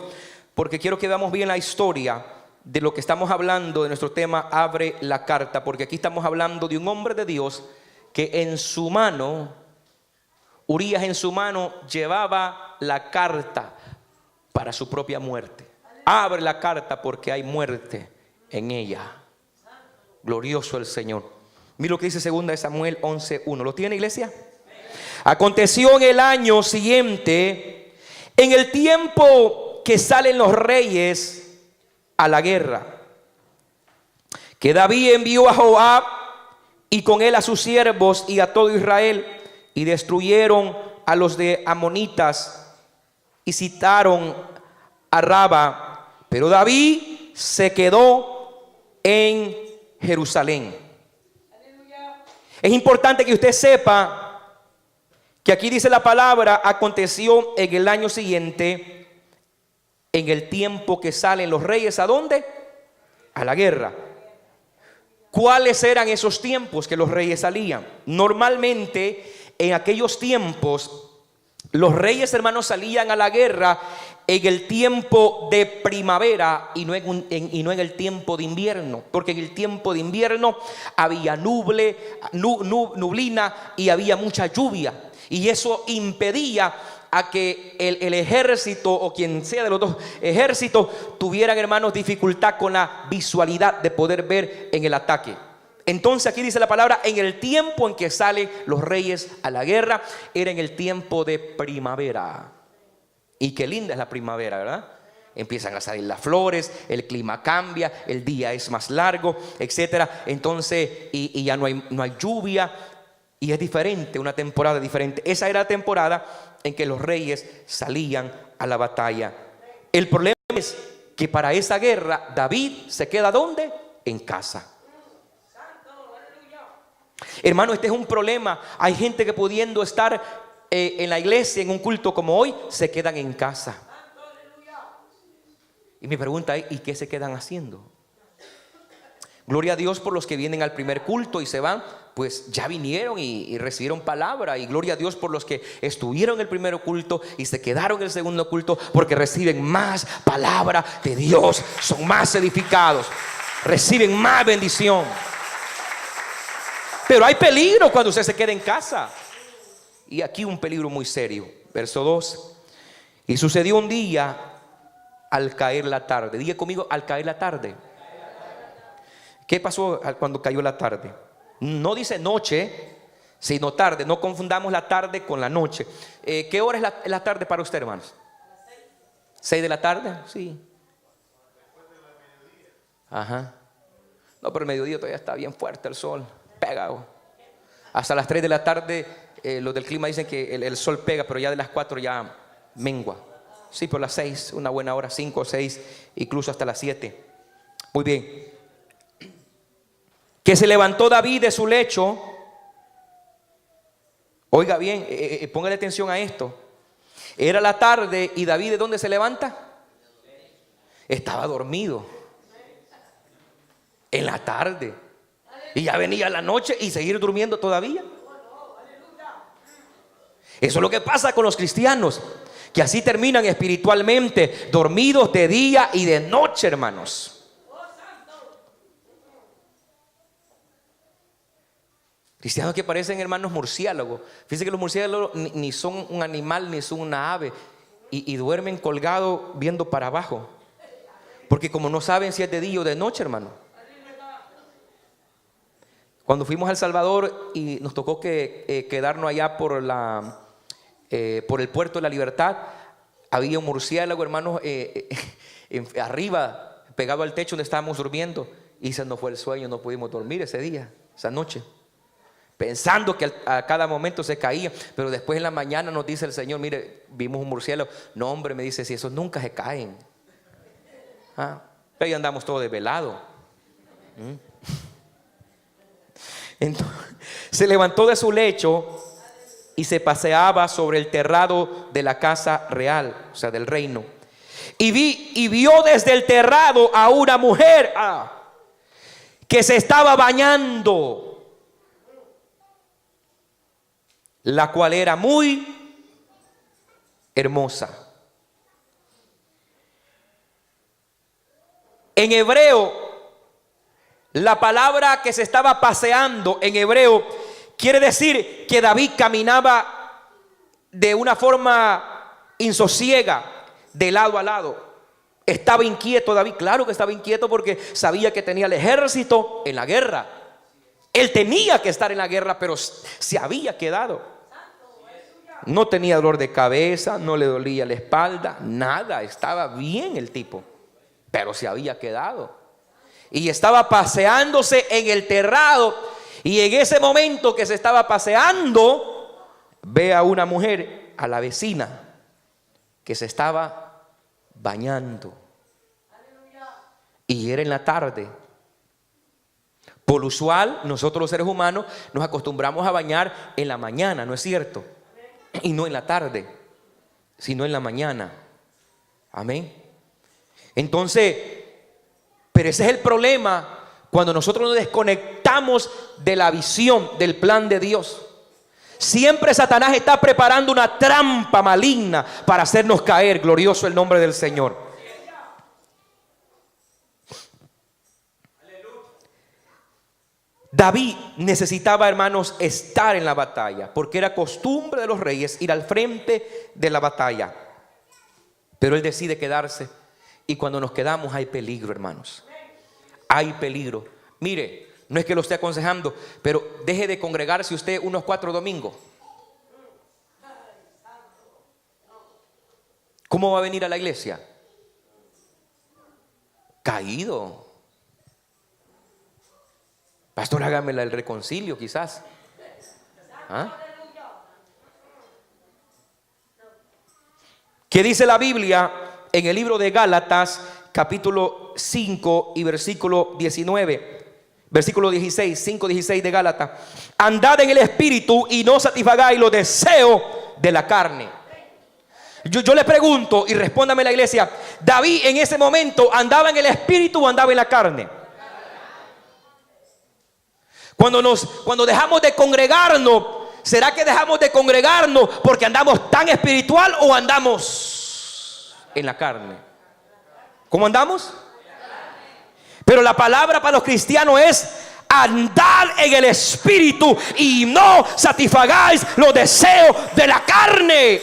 porque quiero que veamos bien la historia de lo que estamos hablando, de nuestro tema Abre la carta, porque aquí estamos hablando de un hombre de Dios que en su mano, Urías en su mano llevaba la carta para su propia muerte. Abre la carta porque hay muerte en ella. Glorioso el Señor. Mira lo que dice 2 de Samuel 11:1. ¿Lo tiene, iglesia? Aconteció en el año siguiente, en el tiempo que salen los reyes a la guerra, que David envió a Joab y con él a sus siervos y a todo Israel, y destruyeron a los de amonitas y citaron a Raba, pero David se quedó en Jerusalén. Es importante que usted sepa que aquí dice la palabra, aconteció en el año siguiente, en el tiempo que salen los reyes, ¿a dónde? A la guerra. ¿Cuáles eran esos tiempos que los reyes salían? Normalmente en aquellos tiempos los reyes, hermanos, salían a la guerra en el tiempo de primavera y no en el tiempo de invierno, porque en el tiempo de invierno había nublina y había mucha lluvia, y eso impedía a que el ejército o quien sea de los dos ejércitos tuvieran, hermanos, dificultad con la visualidad de poder ver en el ataque. Entonces aquí dice la palabra, en el tiempo en que salen los reyes a la guerra, era en el tiempo de primavera. Y qué linda es la primavera, ¿verdad? Empiezan a salir las flores, el clima cambia, el día es más largo, etcétera. Entonces, y ya no hay lluvia, y es diferente, una temporada diferente. Esa era la temporada en que los reyes salían a la batalla. El problema es que para esa guerra David se queda ¿dónde? En casa. Hermano, este es un problema. Hay gente que pudiendo estar en la iglesia, en un culto como hoy, se quedan en casa. Y mi pregunta es, ¿y qué se quedan haciendo? Gloria a Dios por los que vienen al primer culto y se van, pues ya vinieron y recibieron palabra. Y gloria a Dios por los que estuvieron en el primer culto y se quedaron en el segundo culto, porque reciben más palabra de Dios, son más edificados, reciben más bendición. Pero hay peligro cuando usted se queda en casa. Y aquí un peligro muy serio. Verso 2. Y sucedió un día al caer la tarde. Diga conmigo, al caer la tarde. ¿Qué pasó cuando cayó la tarde? No dice noche, sino tarde. No confundamos la tarde con la noche. ¿Qué hora es la tarde para usted, hermanos? 6 de la tarde, sí. Ajá. No, pero el mediodía todavía está bien fuerte el sol. Pega. Hasta las 3 de la tarde los del clima dicen que el sol pega, pero ya de las 4 ya mengua. Sí, por las 6, una buena hora, 5 o 6, incluso hasta las 7. Muy bien. Que se levantó David de su lecho. Oiga bien, póngale atención a esto. Era la tarde y David, ¿de dónde se levanta? Estaba dormido en la tarde. Y ya venía la noche y seguir durmiendo todavía. Eso es lo que pasa con los cristianos, que así terminan espiritualmente, dormidos de día y de noche, hermanos. Cristianos que parecen, hermanos, murciélagos. Fíjense que los murciélagos ni son un animal ni son una ave, y duermen colgados viendo para abajo, porque como no saben si es de día o de noche, hermano. Cuando fuimos a El Salvador y nos tocó quedarnos allá por el puerto de la Libertad, había un murciélago, hermanos, arriba, pegado al techo donde estábamos durmiendo, y se nos fue el sueño, no pudimos dormir ese día, esa noche, pensando que a cada momento se caía. Pero después en la mañana nos dice el Señor, mire, vimos un murciélago. No, hombre, me dice, si esos nunca se caen. Ahí andamos todos desvelados. Entonces, se levantó de su lecho y se paseaba sobre el terrado de la casa real, o sea, del reino. Y vio desde el terrado a una mujer que se estaba bañando, la cual era muy hermosa. En hebreo, la palabra que se estaba paseando en hebreo quiere decir que David caminaba de una forma insosiega, de lado a lado. Estaba inquieto David, claro que estaba inquieto porque sabía que tenía el ejército en la guerra. Él tenía que estar en la guerra, pero se había quedado. No tenía dolor de cabeza, no le dolía la espalda, nada, estaba bien el tipo, pero se había quedado. Y estaba paseándose en el terrado. Y en ese momento que se estaba paseando, ve a una mujer, a la vecina, que se estaba bañando. Y era en la tarde. Por lo usual, nosotros los seres humanos nos acostumbramos a bañar en la mañana, ¿no es cierto? Y no en la tarde, sino en la mañana. Amén. Entonces, pero ese es el problema cuando nosotros nos desconectamos de la visión, del plan de Dios. Siempre Satanás está preparando una trampa maligna para hacernos caer. Glorioso el nombre del Señor. David necesitaba, hermanos, estar en la batalla, porque era costumbre de los reyes ir al frente de la batalla. Pero él decide quedarse, y cuando nos quedamos hay peligro, hermanos. Hay peligro. Mire, no es que lo esté aconsejando, pero deje de congregarse usted unos 4 domingos. ¿Cómo va a venir a la iglesia? Caído. Pastor, hágamela el reconcilio quizás. ¿Qué dice la Biblia en el libro de Gálatas, capítulo 5 y versículo 19? Versículo 16, 5:16 de Gálatas. Andad en el espíritu y no satisfagáis los deseos de la carne. Yo le pregunto y respóndame la iglesia, ¿David en ese momento andaba en el espíritu o andaba en la carne? Cuando dejamos de congregarnos, ¿será que dejamos de congregarnos porque andamos tan espiritual o andamos en la carne? ¿Cómo andamos? Pero la palabra para los cristianos es andar en el espíritu y no satisfagáis los deseos de la carne.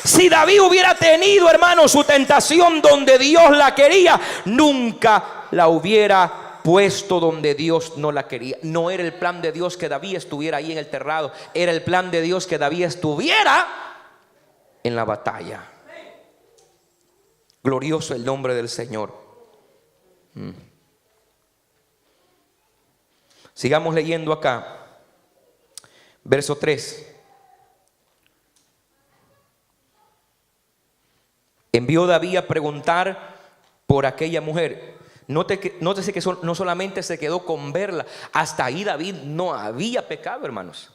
Si David hubiera tenido, hermano, su tentación donde Dios la quería, nunca la hubiera puesto donde Dios no la quería. No era el plan de Dios que David estuviera ahí en el terrado. Era el plan de Dios que David estuviera en la batalla. Glorioso el nombre del Señor. Sigamos leyendo acá. Verso 3. Envió David a preguntar por aquella mujer. Nótese que no solamente se quedó con verla. Hasta ahí David no había pecado, hermanos.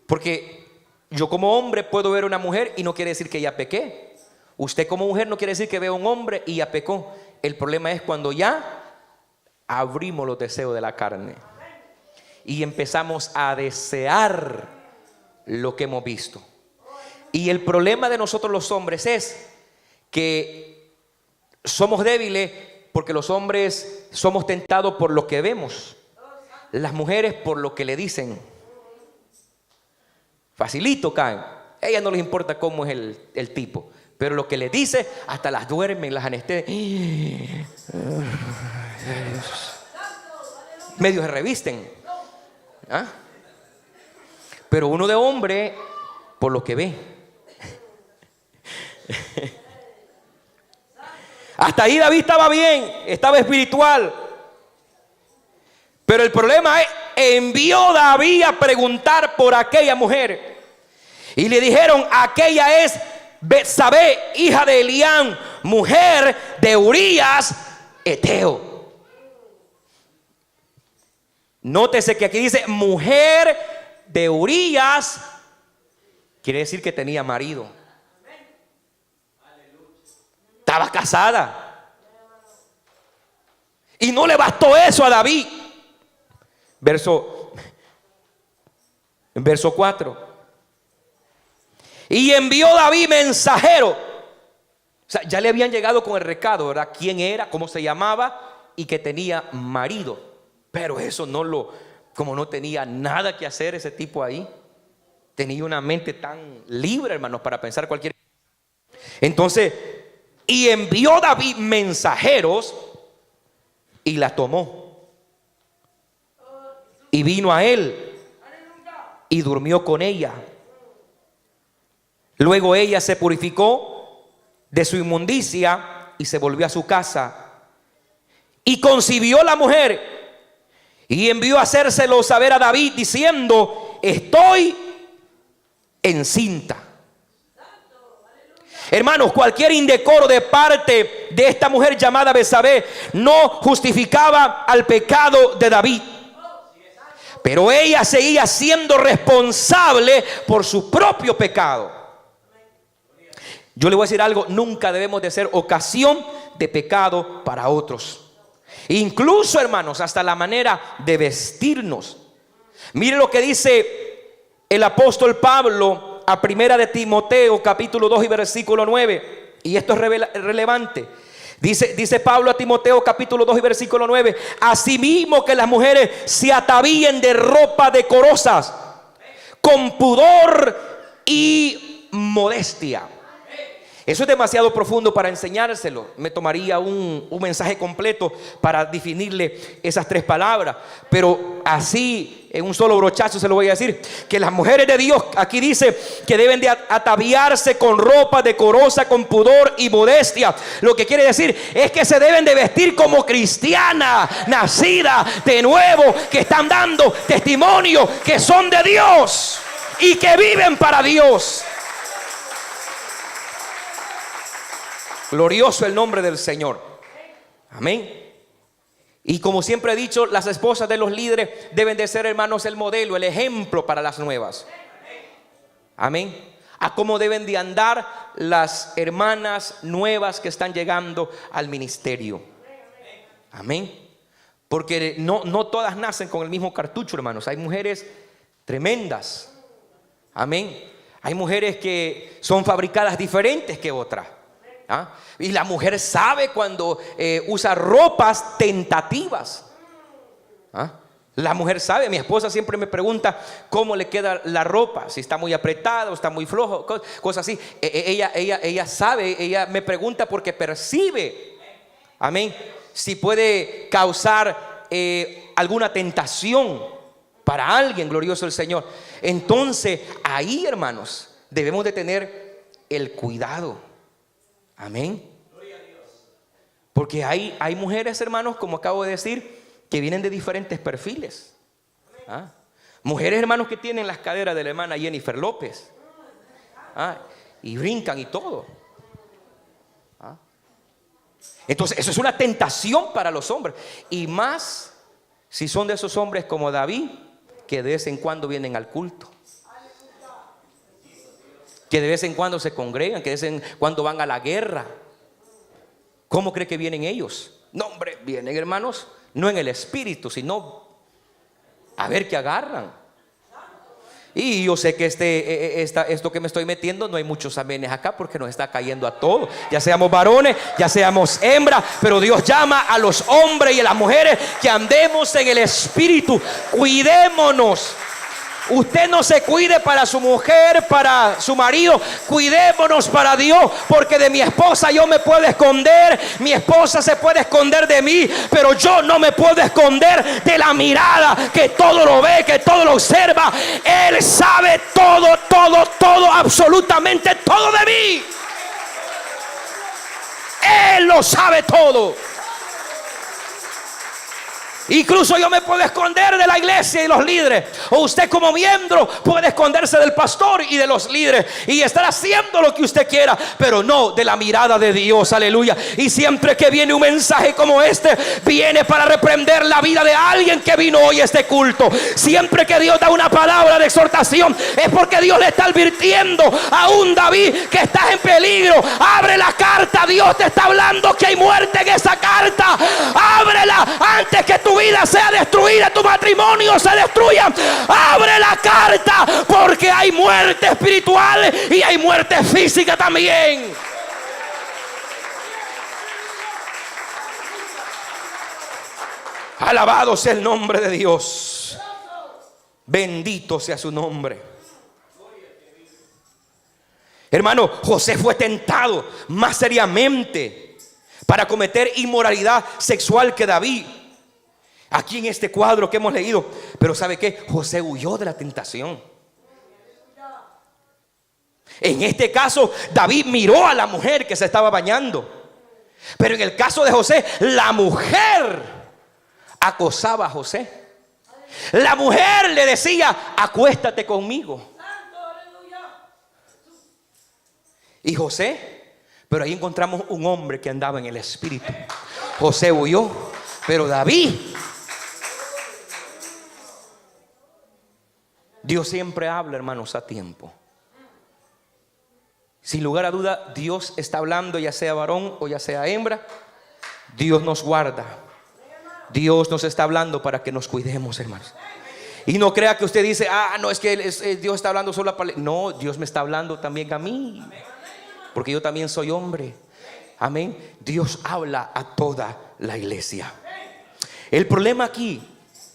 Porque yo como hombre puedo ver a una mujer y no quiere decir que ya pequé. Usted como mujer no quiere decir que vea a un hombre y ya pecó. El problema es cuando ya abrimos los deseos de la carne y empezamos a desear lo que hemos visto. Y el problema de nosotros los hombres es que somos débiles porque los hombres somos tentados por lo que vemos, las mujeres por lo que le dicen. Facilito caen. A ellas no les importa cómo es el tipo, pero lo que le dice, hasta las duermen, las anestesian. Medio se revisten. Pero uno de hombre, por lo que ve. Hasta ahí David estaba bien, estaba espiritual. Pero el problema es, envió David a preguntar por aquella mujer. Y le dijeron, aquella es Betsabé, hija de Elián, mujer de Urías Eteo. Nótese que aquí dice mujer de Urías, quiere decir que tenía marido. Estaba casada. Y no le bastó eso a David. Verso 4. Y envió David mensajero. O sea, ya le habían llegado con el recado, ¿verdad? Quién era, cómo se llamaba y que tenía marido. Pero eso como no tenía nada que hacer ese tipo ahí. Tenía una mente tan libre, hermanos, para pensar cualquier. Entonces, y envió David mensajeros y la tomó. Y vino a él y durmió con ella. Luego ella se purificó de su inmundicia y se volvió a su casa. Y concibió la mujer y envió a hacérselo saber a David diciendo: estoy encinta. Hermanos, cualquier indecoro de parte de esta mujer llamada Betsabé no justificaba al pecado de David. Pero ella seguía siendo responsable por su propio pecado. Yo le voy a decir algo: nunca debemos de ser ocasión de pecado para otros. Incluso, hermanos, hasta la manera de vestirnos. Mire lo que dice el apóstol Pablo a primera de Timoteo, capítulo 2 y versículo 9. Y esto es relevante. Dice Pablo a Timoteo, capítulo 2 y versículo 9: asimismo que las mujeres se atavíen de ropa decorosas, con pudor y modestia. Eso es demasiado profundo para enseñárselo. Me tomaría un mensaje completo para definirle esas tres palabras. Pero así, en un solo brochazo se lo voy a decir. Que las mujeres de Dios, aquí dice que deben de ataviarse con ropa decorosa, con pudor y modestia. Lo que quiere decir es que se deben de vestir como cristiana, nacida de nuevo, que están dando testimonio que son de Dios y que viven para Dios. Glorioso el nombre del Señor. Amén. Y como siempre he dicho, las esposas de los líderes deben de ser, hermanos, el modelo, el ejemplo para las nuevas. Amén. A cómo deben de andar las hermanas nuevas que están llegando al ministerio. Amén. Porque no todas nacen con el mismo cartucho, hermanos. Hay mujeres tremendas. Amén. Hay mujeres que son fabricadas diferentes que otras. ¿Ah? Y la mujer sabe cuando usa ropas tentativas. ¿Ah? La mujer sabe. Mi esposa siempre me pregunta cómo le queda la ropa, si está muy apretada o está muy flojo, cosas así. Ella sabe, ella me pregunta porque percibe, amén, si puede causar alguna tentación para alguien. Glorioso el Señor. Entonces ahí, hermanos, debemos de tener el cuidado. Amén. Porque hay mujeres, hermanos, como acabo de decir, que vienen de diferentes perfiles. ¿Ah? Mujeres, hermanos, que tienen las caderas de la hermana Jennifer López. ¿Ah? Y brincan y todo. ¿Ah? Entonces eso es una tentación para los hombres. Y más si son de esos hombres como David, que de vez en cuando vienen al culto, que de vez en cuando se congregan, que de vez en cuando van a la guerra. ¿Cómo cree que vienen ellos? No, hombre, vienen, hermanos, no en el espíritu, sino a ver qué agarran. Y yo sé que esto que me estoy metiendo, no hay muchos amenes acá, porque nos está cayendo a todos, ya seamos varones, ya seamos hembras. Pero Dios llama a los hombres y a las mujeres que andemos en el espíritu. Cuidémonos. Usted no se cuide para su mujer, para su marido. Cuidémonos para Dios, porque de mi esposa yo me puedo esconder, mi esposa se puede esconder de mí, pero yo no me puedo esconder de la mirada que todo lo ve, que todo lo observa. Él sabe todo, absolutamente todo de mí. Él lo sabe todo. Incluso yo me puedo esconder de la iglesia y los líderes, o usted como miembro puede esconderse del pastor y de los líderes y estar haciendo lo que usted quiera, pero no de la mirada de Dios. Aleluya. Y siempre que viene un mensaje como este, viene para reprender la vida de alguien que vino hoy a este culto. Siempre que Dios da una palabra de exhortación, es porque Dios le está advirtiendo a un David que estás en peligro. Abre la carta, Dios te está hablando que hay muerte en esa carta. Ábrela antes que tu vida sea destruida, tu matrimonio se destruya. Abre la carta, porque hay muerte espiritual y hay muerte física también. Alabado sea el nombre de Dios. Bendito sea su nombre. Hermano, José fue tentado más seriamente para cometer inmoralidad sexual que David, aquí en este cuadro que hemos leído. Pero ¿sabe qué? José huyó de la tentación. En este caso, David miró a la mujer que se estaba bañando. Pero en el caso de José, la mujer acosaba a José. La mujer le decía: acuéstate conmigo. Y José, pero ahí encontramos un hombre que andaba en el espíritu. José huyó, pero David, Dios siempre habla, hermanos, a tiempo. Sin lugar a duda, Dios está hablando, ya sea varón o ya sea hembra. Dios nos guarda. Dios nos está hablando para que nos cuidemos, hermanos. Y no crea que usted dice: no, es que Dios está hablando solo para... No, Dios me está hablando también a mí, porque yo también soy hombre. Amén. Dios habla a toda la iglesia. El problema aquí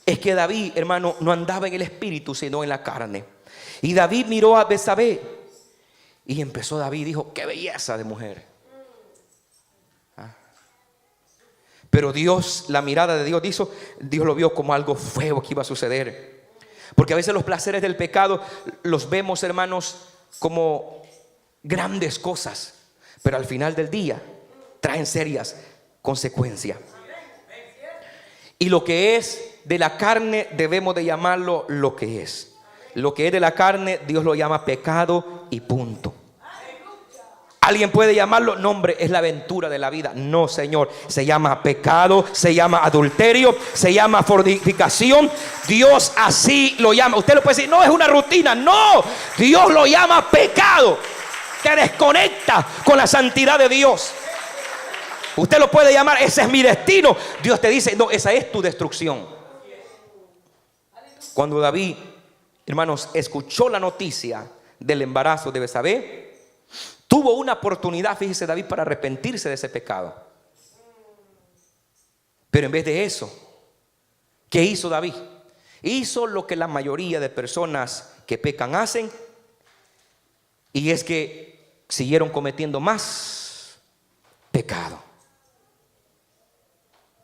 es que David, hermano, no andaba en el espíritu, sino en la carne. Y David miró a Betsabé y empezó David, dijo: qué belleza de mujer. Pero Dios, la mirada de Dios, Dios lo vio como algo feo que iba a suceder. Porque a veces los placeres del pecado los vemos, hermanos, como grandes cosas, pero al final del día traen serias consecuencias. Y lo que es de la carne debemos de llamarlo lo que es. Lo que es de la carne, Dios lo llama pecado y punto. Alguien puede llamarlo, no, hombre, es la aventura de la vida. No, Señor, se llama pecado, se llama adulterio, se llama fornicación. Dios así lo llama. Usted lo puede decir: no, es una rutina. No, Dios lo llama pecado, que desconecta con la santidad de Dios. Usted lo puede llamar: ese es mi destino. Dios te dice: no, esa es tu destrucción. Cuando David, hermanos, escuchó la noticia del embarazo de Betsabé, tuvo una oportunidad, fíjese David, para arrepentirse de ese pecado. Pero en vez de eso, ¿qué hizo David? Hizo lo que la mayoría de personas que pecan hacen, y es que siguieron cometiendo más pecado.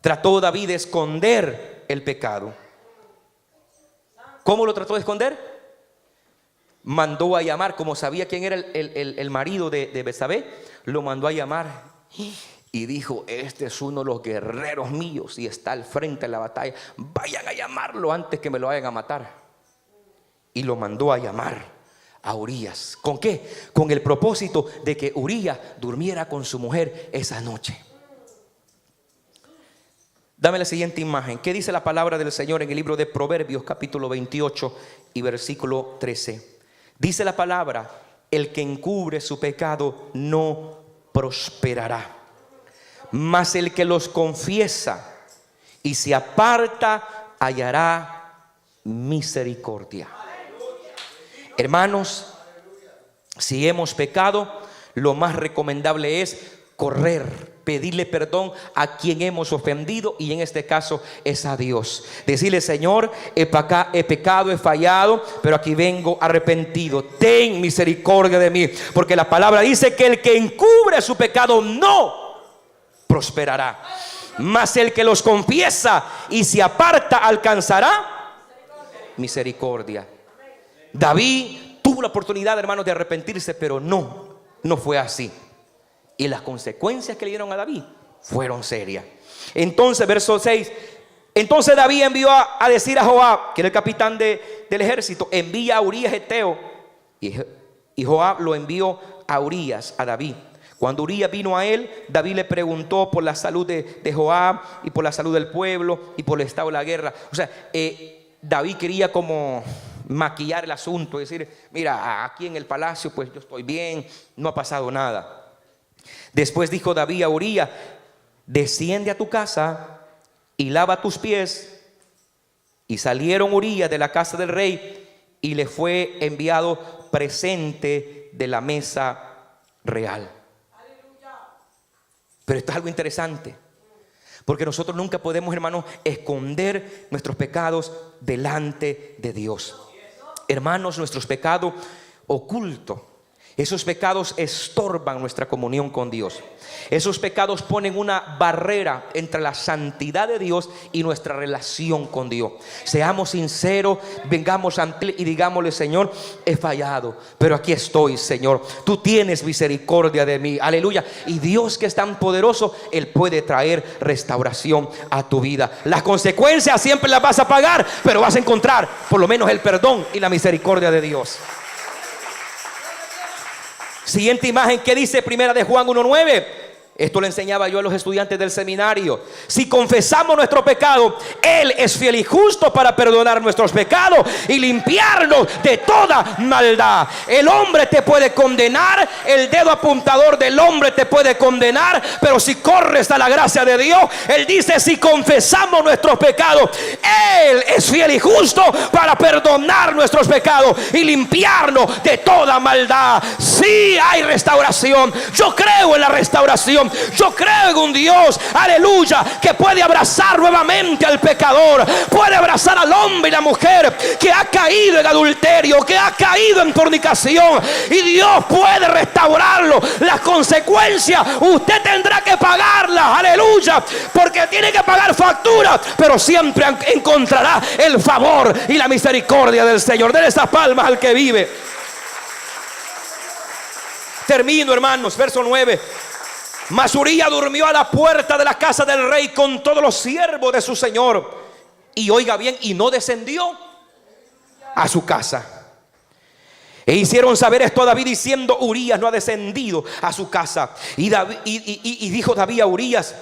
Trató David de esconder el pecado. ¿Cómo lo trató de esconder? Mandó a llamar, como sabía quién era el marido de Betsabé, lo mandó a llamar y dijo: este es uno de los guerreros míos y está al frente de la batalla. Vayan a llamarlo antes que me lo vayan a matar. Y lo mandó a llamar a Urías. ¿Con qué? Con el propósito de que Urías durmiera con su mujer esa noche. Dame la siguiente imagen. ¿Qué dice la palabra del Señor en el libro de Proverbios, capítulo 28 y versículo 13? Dice la palabra: el que encubre su pecado no prosperará, mas el que los confiesa y se aparta hallará misericordia. Hermanos, si hemos pecado, lo más recomendable es correr, pedirle perdón a quien hemos ofendido, y en este caso es a Dios. Decirle: Señor, he pecado, he fallado, pero aquí vengo arrepentido. Ten misericordia de mí, porque la palabra dice que el que encubre su pecado no prosperará, mas el que los confiesa y se aparta alcanzará misericordia. David tuvo la oportunidad, hermanos, de arrepentirse, pero no fue así. Y las consecuencias que le dieron a David fueron serias. Entonces, verso 6: Entonces David envió a decir a Joab, que era el capitán del ejército, envía a Urías Heteo. Y Joab lo envió a Urías, a David. Cuando Urías vino a él, David le preguntó por la salud de Joab y por la salud del pueblo y por el estado de la guerra. O sea, David quería como maquillar el asunto, decir, mira, aquí en el palacio pues yo estoy bien, no ha pasado nada. Después dijo David a Urías, desciende a tu casa y lava tus pies. Y salieron Urías de la casa del rey y le fue enviado presente de la mesa real. Pero esto es algo interesante, porque nosotros nunca podemos, hermanos, esconder nuestros pecados delante de Dios. Hermanos, nuestros pecados ocultos, esos pecados estorban nuestra comunión con Dios. Esos pecados ponen una barrera entre la santidad de Dios y nuestra relación con Dios. Seamos sinceros, vengamos ante Él y digámosle, Señor, he fallado, pero aquí estoy, Señor. Tú tienes misericordia de mí, aleluya. Y Dios, que es tan poderoso, Él puede traer restauración a tu vida. Las consecuencias siempre las vas a pagar, pero vas a encontrar por lo menos el perdón y la misericordia de Dios. Siguiente imagen, que dice Primera de Juan 1:9. Esto le enseñaba yo a los estudiantes del seminario. Si confesamos nuestro pecado, Él es fiel y justo para perdonar nuestros pecados y limpiarnos de toda maldad. El hombre te puede condenar, el dedo apuntador del hombre te puede condenar, pero si corres a la gracia de Dios, Él dice, si confesamos nuestros pecados, Él es fiel y justo para perdonar nuestros pecados y limpiarnos de toda maldad. Sí hay restauración. Yo creo en la restauración. Yo creo en un Dios, aleluya, que puede abrazar nuevamente al pecador, puede abrazar al hombre y la mujer que ha caído en adulterio, que ha caído en fornicación, y Dios puede restaurarlo. Las consecuencias usted tendrá que pagarlas, aleluya, porque tiene que pagar factura, pero siempre encontrará el favor y la misericordia del Señor. Den esas palmas al que vive. Termino, hermanos, verso 9. Mas Urías durmió a la puerta de la casa del rey con todos los siervos de su señor. Y oiga bien, y no descendió a su casa. E hicieron saber esto a David diciendo, Urías no ha descendido a su casa. Y dijo David a Urías,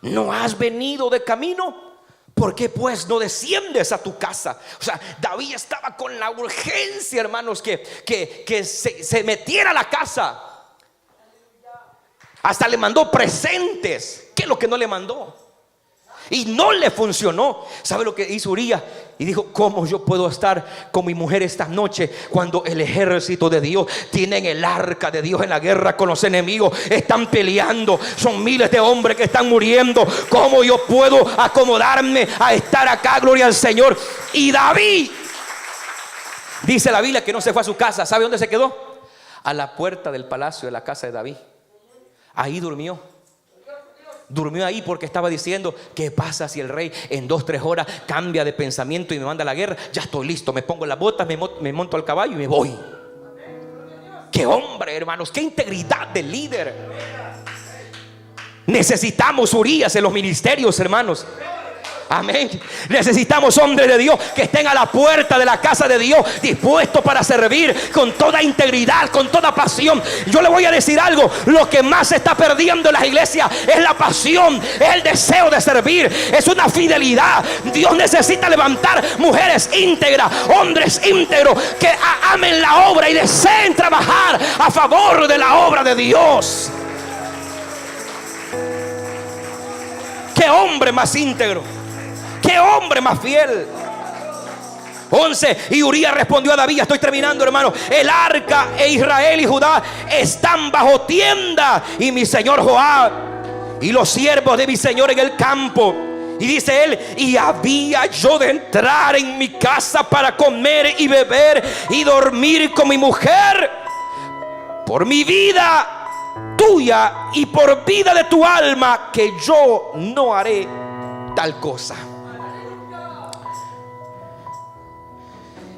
¿no has venido de camino? ¿Por qué pues no desciendes a tu casa? O sea, David estaba con la urgencia, hermanos, que se metiera a la casa. Hasta le mandó presentes. ¿Qué es lo que no le mandó? Y no le funcionó. ¿Sabe lo que hizo Urías? Y dijo, ¿cómo yo puedo estar con mi mujer esta noche cuando el ejército de Dios tienen el arca de Dios en la guerra con los enemigos? Están peleando, son miles de hombres que están muriendo. ¿Cómo yo puedo acomodarme a estar acá? Gloria al Señor. Y David, dice la Biblia que no se fue a su casa. ¿Sabe dónde se quedó? A la puerta del palacio de la casa de David. Ahí durmió. Durmió ahí porque estaba diciendo, ¿qué pasa si el rey en 2-3 horas cambia de pensamiento y me manda a la guerra? Ya estoy listo, me pongo las botas, me monto al caballo y me voy. Qué hombre, hermanos, qué integridad de líder. Necesitamos Urías en los ministerios, hermanos. Amén. Necesitamos hombres de Dios que estén a la puerta de la casa de Dios, dispuestos para servir con toda integridad, con toda pasión. Yo le voy a decir algo: lo que más se está perdiendo en las iglesias es la pasión, es el deseo de servir, es una fidelidad. Dios necesita levantar mujeres íntegras, hombres íntegros que amen la obra y deseen trabajar a favor de la obra de Dios. Qué hombre más íntegro, qué hombre más fiel. 11. Y Urías respondió a David, estoy terminando, hermano: el arca e Israel y Judá están bajo tienda, y mi señor Joab y los siervos de mi señor en el campo. Y dice él: y había yo de entrar en mi casa para comer y beber y dormir con mi mujer. Por mi vida tuya y por vida de tu alma, que yo no haré tal cosa.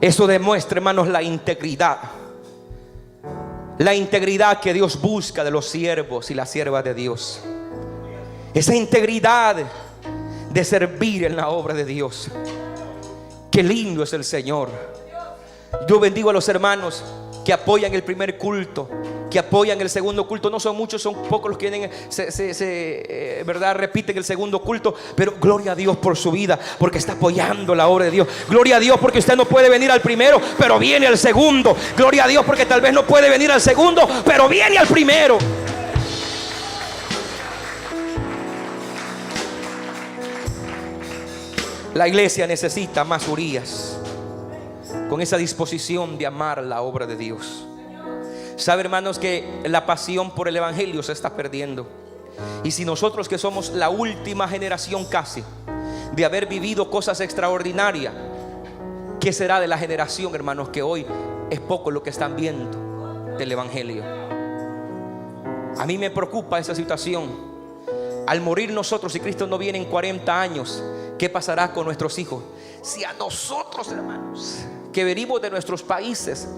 Eso demuestra, hermanos, la integridad que Dios busca de los siervos y las siervas de Dios. Esa integridad de servir en la obra de Dios. Qué lindo es el Señor. Yo bendigo a los hermanos que apoyan el primer culto, que apoyan el segundo culto. No son muchos, son pocos los que ¿verdad? Repiten el segundo culto, pero gloria a Dios por su vida, porque está apoyando la obra de Dios. Gloria a Dios porque usted no puede venir al primero, pero viene al segundo. Gloria a Dios porque tal vez no puede venir al segundo, pero viene al primero. La iglesia necesita más Urías con esa disposición de amar la obra de Dios. Sabe, hermanos, que la pasión por el evangelio se está perdiendo. Y si nosotros, que somos la última generación casi de haber vivido cosas extraordinarias, ¿qué será de la generación, hermanos, que hoy es poco lo que están viendo del evangelio? A mí me preocupa esa situación. Al morir nosotros, si Cristo no viene en 40 años, ¿qué pasará con nuestros hijos? Si a nosotros, hermanos, que venimos de nuestros países,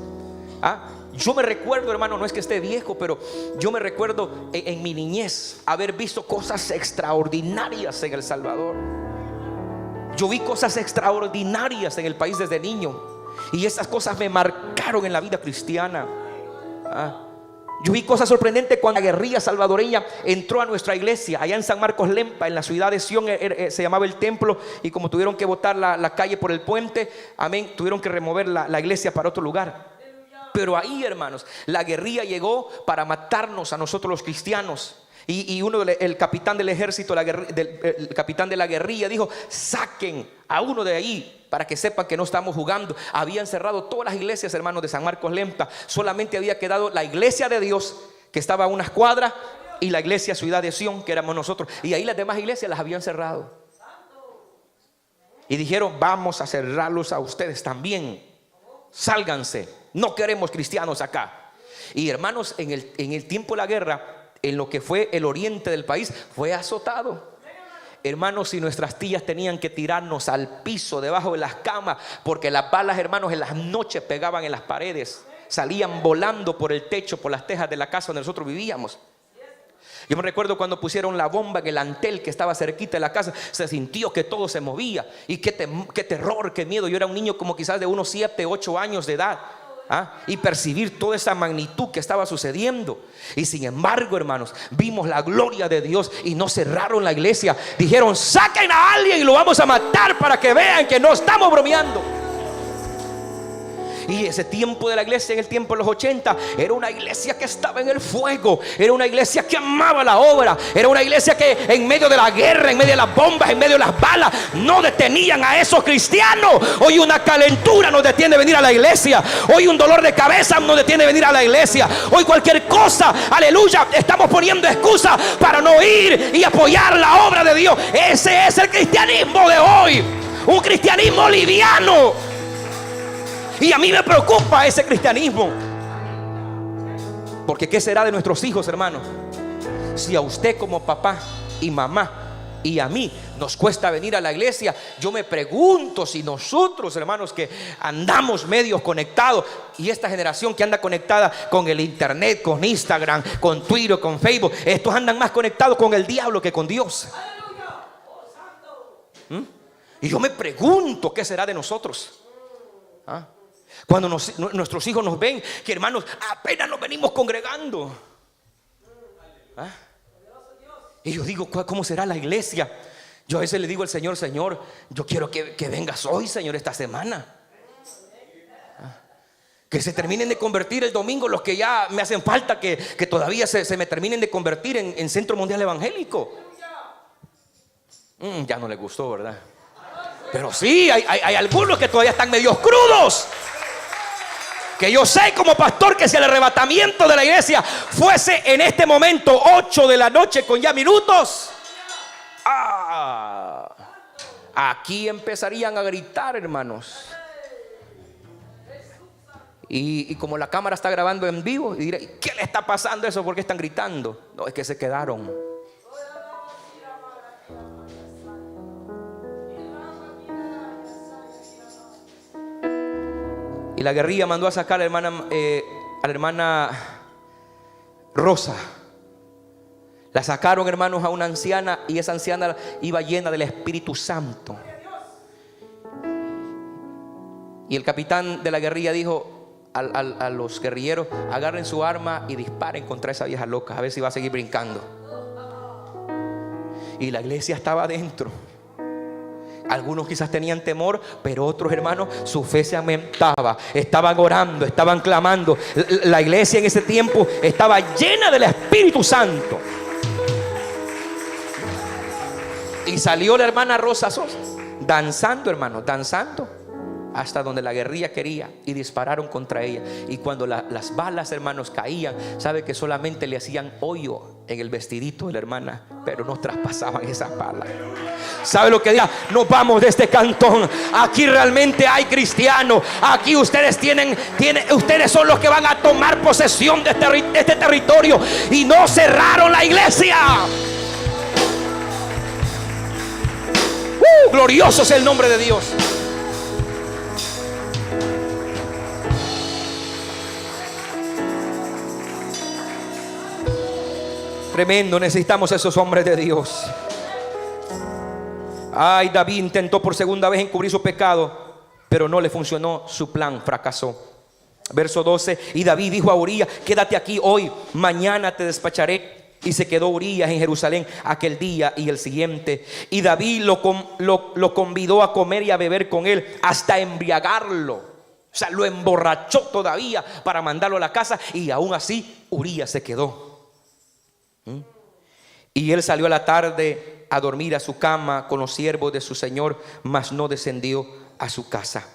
yo me recuerdo, hermano, no es que esté viejo, pero yo me recuerdo en mi niñez haber visto cosas extraordinarias en El Salvador. Yo vi cosas extraordinarias en el país desde niño, y esas cosas me marcaron en la vida cristiana. Yo vi cosas sorprendentes cuando la guerrilla salvadoreña entró a nuestra iglesia allá en San Marcos Lempa, en la ciudad de Sion, se llamaba el templo, y como tuvieron que botar la calle por el puente, amén, tuvieron que remover la iglesia para otro lugar. Pero ahí, hermanos, la guerrilla llegó para matarnos a nosotros los cristianos. Y el capitán del ejército, el capitán de la guerrilla dijo: saquen a uno de ahí para que sepan que no estamos jugando. Habían cerrado todas las iglesias, hermanos, de San Marcos Lempa. Solamente había quedado la iglesia de Dios, que estaba a unas cuadras, y la iglesia Ciudad de Sion, que éramos nosotros. Y ahí las demás iglesias las habían cerrado. Y dijeron: vamos a cerrarlos a ustedes también. Sálganse, no queremos cristianos acá. Y hermanos, en el tiempo de la guerra, en lo que fue el oriente del país, fue azotado. Hermanos, si nuestras tías tenían que tirarnos al piso, debajo de las camas, porque las balas, hermanos, en las noches pegaban en las paredes, salían volando por el techo, por las tejas de la casa donde nosotros vivíamos. Yo me recuerdo cuando pusieron la bomba en el antel que estaba cerquita de la casa, se sintió que todo se movía. Y qué terror, qué miedo. Yo era un niño como quizás de unos 7, 8 años de edad, y percibir toda esa magnitud que estaba sucediendo. Y sin embargo, hermanos, vimos la gloria de Dios y no cerraron la iglesia. Dijeron: saquen a alguien y lo vamos a matar para que vean que no estamos bromeando. Y ese tiempo de la iglesia, en el tiempo de los 80, era una iglesia que estaba en el fuego. Era una iglesia que amaba la obra. Era una iglesia que en medio de la guerra, en medio de las bombas, en medio de las balas, no detenían a esos cristianos. Hoy una calentura nos detiene de venir a la iglesia. Hoy un dolor de cabeza nos detiene de venir a la iglesia. Hoy cualquier cosa, aleluya, estamos poniendo excusa para no ir y apoyar la obra de Dios. Ese es el cristianismo de hoy. Un cristianismo liviano. Y a mí me preocupa ese cristianismo. Porque ¿qué será de nuestros hijos, hermanos? Si a usted como papá y mamá y a mí nos cuesta venir a la iglesia, yo me pregunto si nosotros, hermanos, que andamos medios conectados, y esta generación que anda conectada con el internet, con Instagram, con Twitter, con Facebook, estos andan más conectados con el diablo que con Dios. Y yo me pregunto qué será de nosotros. Cuando nuestros hijos nos ven que, hermanos, apenas nos venimos congregando. Y yo digo: ¿cómo será la iglesia? Yo a veces le digo al Señor: Señor, yo quiero que vengas hoy, Señor, esta semana. Que se terminen de convertir el domingo los que ya me hacen falta, que todavía se me terminen de convertir en Centro Mundial Evangélico. Ya no les gustó, ¿verdad? Pero sí, hay algunos que todavía están medios crudos. Que yo sé como pastor que si el arrebatamiento de la iglesia fuese en este momento 8 de la noche con ya minutos, aquí empezarían a gritar, hermanos. Y como la cámara está grabando en vivo, y diré: ¿qué le está pasando eso? ¿Por qué están gritando? No, es que se quedaron. Y la guerrilla mandó a sacar a la hermana Rosa. La sacaron, hermanos, a una anciana, y esa anciana iba llena del Espíritu Santo. Y el capitán de la guerrilla dijo a los guerrilleros: agarren su arma y disparen contra esa vieja loca, a ver si va a seguir brincando. Y la iglesia estaba adentro. Algunos quizás tenían temor, pero otros, hermanos, su fe se aumentaba. Estaban orando, estaban clamando. La iglesia en ese tiempo estaba llena del Espíritu Santo. Y salió la hermana Rosa Sosa danzando, hermanos, danzando hasta donde la guerrilla quería, y dispararon contra ella. Y cuando las balas, hermanos, caían, sabe que solamente le hacían hoyo en el vestidito de la hermana, pero no traspasaban esas balas. ¿Sabe lo que diga? Nos vamos de este cantón. Aquí realmente hay cristianos. Aquí ustedes ustedes son los que van a tomar posesión de este territorio. Y no cerraron la iglesia. Glorioso es el nombre de Dios. Tremendo, necesitamos esos hombres de Dios. Ay, David intentó por segunda vez encubrir su pecado, pero no le funcionó, su plan fracasó. Verso 12: y David dijo a Urías: quédate aquí hoy, mañana te despacharé. Y se quedó Urías en Jerusalén aquel día y el siguiente. Y David lo convidó a comer y a beber con él, hasta embriagarlo. O sea, lo emborrachó todavía para mandarlo a la casa. Y aún así Urías se quedó. Y él salió a la tarde a dormir a su cama con los siervos de su señor, mas no descendió a su casa.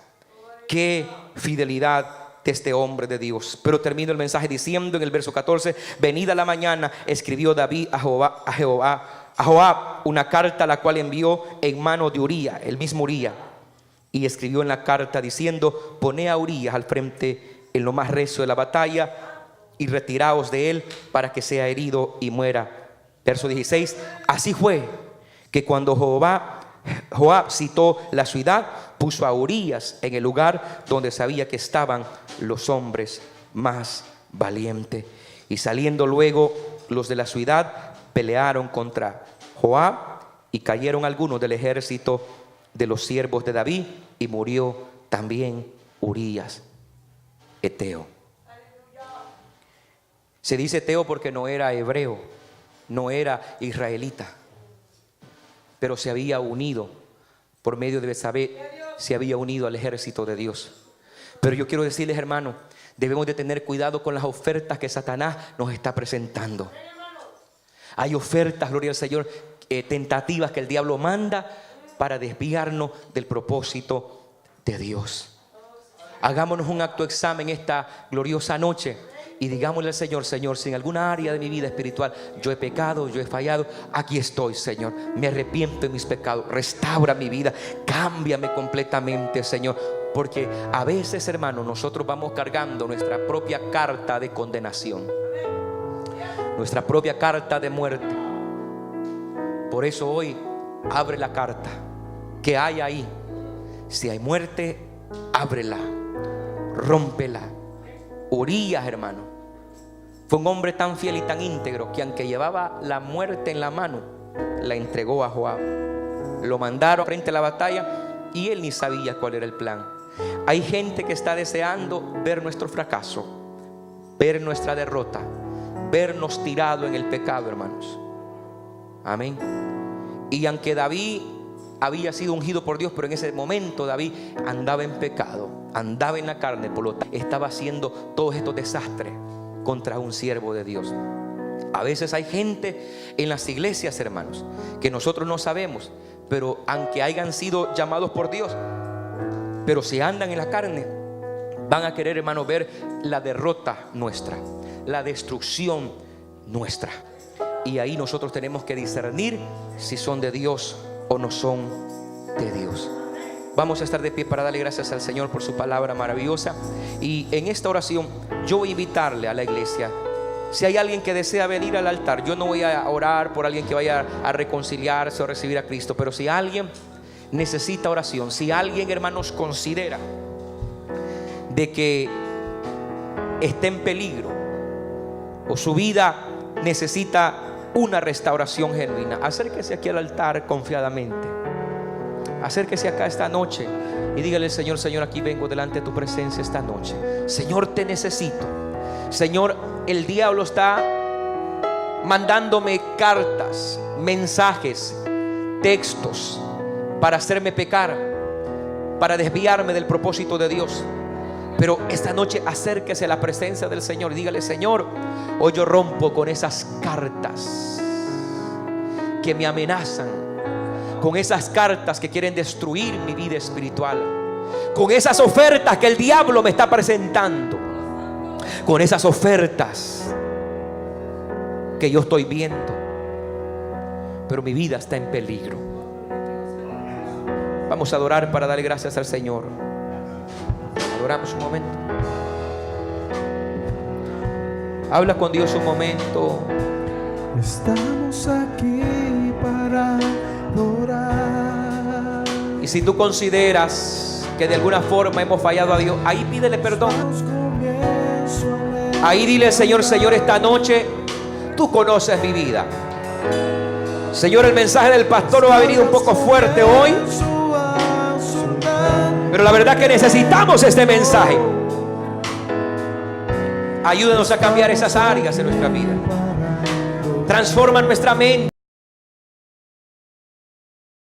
Qué fidelidad de este hombre de Dios. Pero termino el mensaje diciendo en el verso 14: venida la mañana, escribió David a Joab una carta, la cual envió en mano de Urías, el mismo Urías. Y escribió en la carta diciendo: poné a Urías al frente en lo más recio de la batalla, y retiraos de él para que sea herido y muera. Verso 16: así fue que cuando Joab citó la ciudad, puso a Urías en el lugar donde sabía que estaban los hombres más valientes. Y saliendo luego los de la ciudad, pelearon contra Joab, y cayeron algunos del ejército de los siervos de David, y murió también Urías Eteo. Se dice Eteo porque no era hebreo, no era israelita, pero se había unido por medio de Betsabé, se había unido al ejército de Dios. Pero yo quiero decirles, hermanos, debemos de tener cuidado con las ofertas que Satanás nos está presentando. Hay ofertas, gloria al Señor, tentativas que el diablo manda para desviarnos del propósito de Dios. Hagámonos un acto examen esta gloriosa noche y digámosle al Señor: Señor, si en alguna área de mi vida espiritual yo he pecado, yo he fallado, aquí estoy, Señor. Me arrepiento de mis pecados, restaura mi vida, cámbiame completamente, Señor. Porque a veces, hermano, nosotros vamos cargando nuestra propia carta de condenación, nuestra propia carta de muerte. Por eso hoy abre la carta que hay ahí. Si hay muerte, ábrela, rómpela. Urías, hermano, fue un hombre tan fiel y tan íntegro que aunque llevaba la muerte en la mano, la entregó a Joab. Lo mandaron frente a la batalla y él ni sabía cuál era el plan. Hay gente que está deseando ver nuestro fracaso, ver nuestra derrota, vernos tirados en el pecado, hermanos. Amén. Y aunque David había sido ungido por Dios, pero en ese momento David andaba en pecado, andaba en la carne, por lo tanto estaba haciendo todos estos desastres contra un siervo de Dios. A veces hay gente en las iglesias, hermanos, que nosotros no sabemos, pero aunque hayan sido llamados por Dios, pero si andan en la carne, van a querer, hermanos, ver la derrota nuestra, la destrucción nuestra. Y ahí nosotros tenemos que discernir si son de Dios o no son de Dios. Vamos a estar de pie para darle gracias al Señor por su palabra maravillosa. Y en esta oración yo voy a invitarle a la iglesia, si hay alguien que desea venir al altar, yo no voy a orar por alguien que vaya a reconciliarse o recibir a Cristo, pero si alguien necesita oración, si alguien, hermanos, considera de que está en peligro o su vida necesita una restauración genuina. Acérquese aquí al altar confiadamente. Acérquese acá esta noche y dígale: Señor, Señor, aquí vengo delante de tu presencia esta noche. Señor, te necesito. Señor, el diablo está mandándome cartas, mensajes, textos para hacerme pecar, para desviarme del propósito de Dios. Pero esta noche acérquese a la presencia del Señor y dígale: Señor, hoy yo rompo con esas cartas que me amenazan, con esas cartas que quieren destruir mi vida espiritual, con esas ofertas que el diablo me está presentando, con esas ofertas que yo estoy viendo, pero mi vida está en peligro. Vamos a adorar para darle gracias al Señor. Adoramos un momento. Habla con Dios un momento. Estamos aquí para adorar. Y si tú consideras que de alguna forma hemos fallado a Dios, ahí pídele perdón. Ahí dile: Señor, Señor, esta noche tú conoces mi vida. Señor, el mensaje del pastor ha venido un poco fuerte hoy, pero la verdad que necesitamos este mensaje. Ayúdanos a cambiar esas áreas en nuestra vida. Transforma nuestra mente.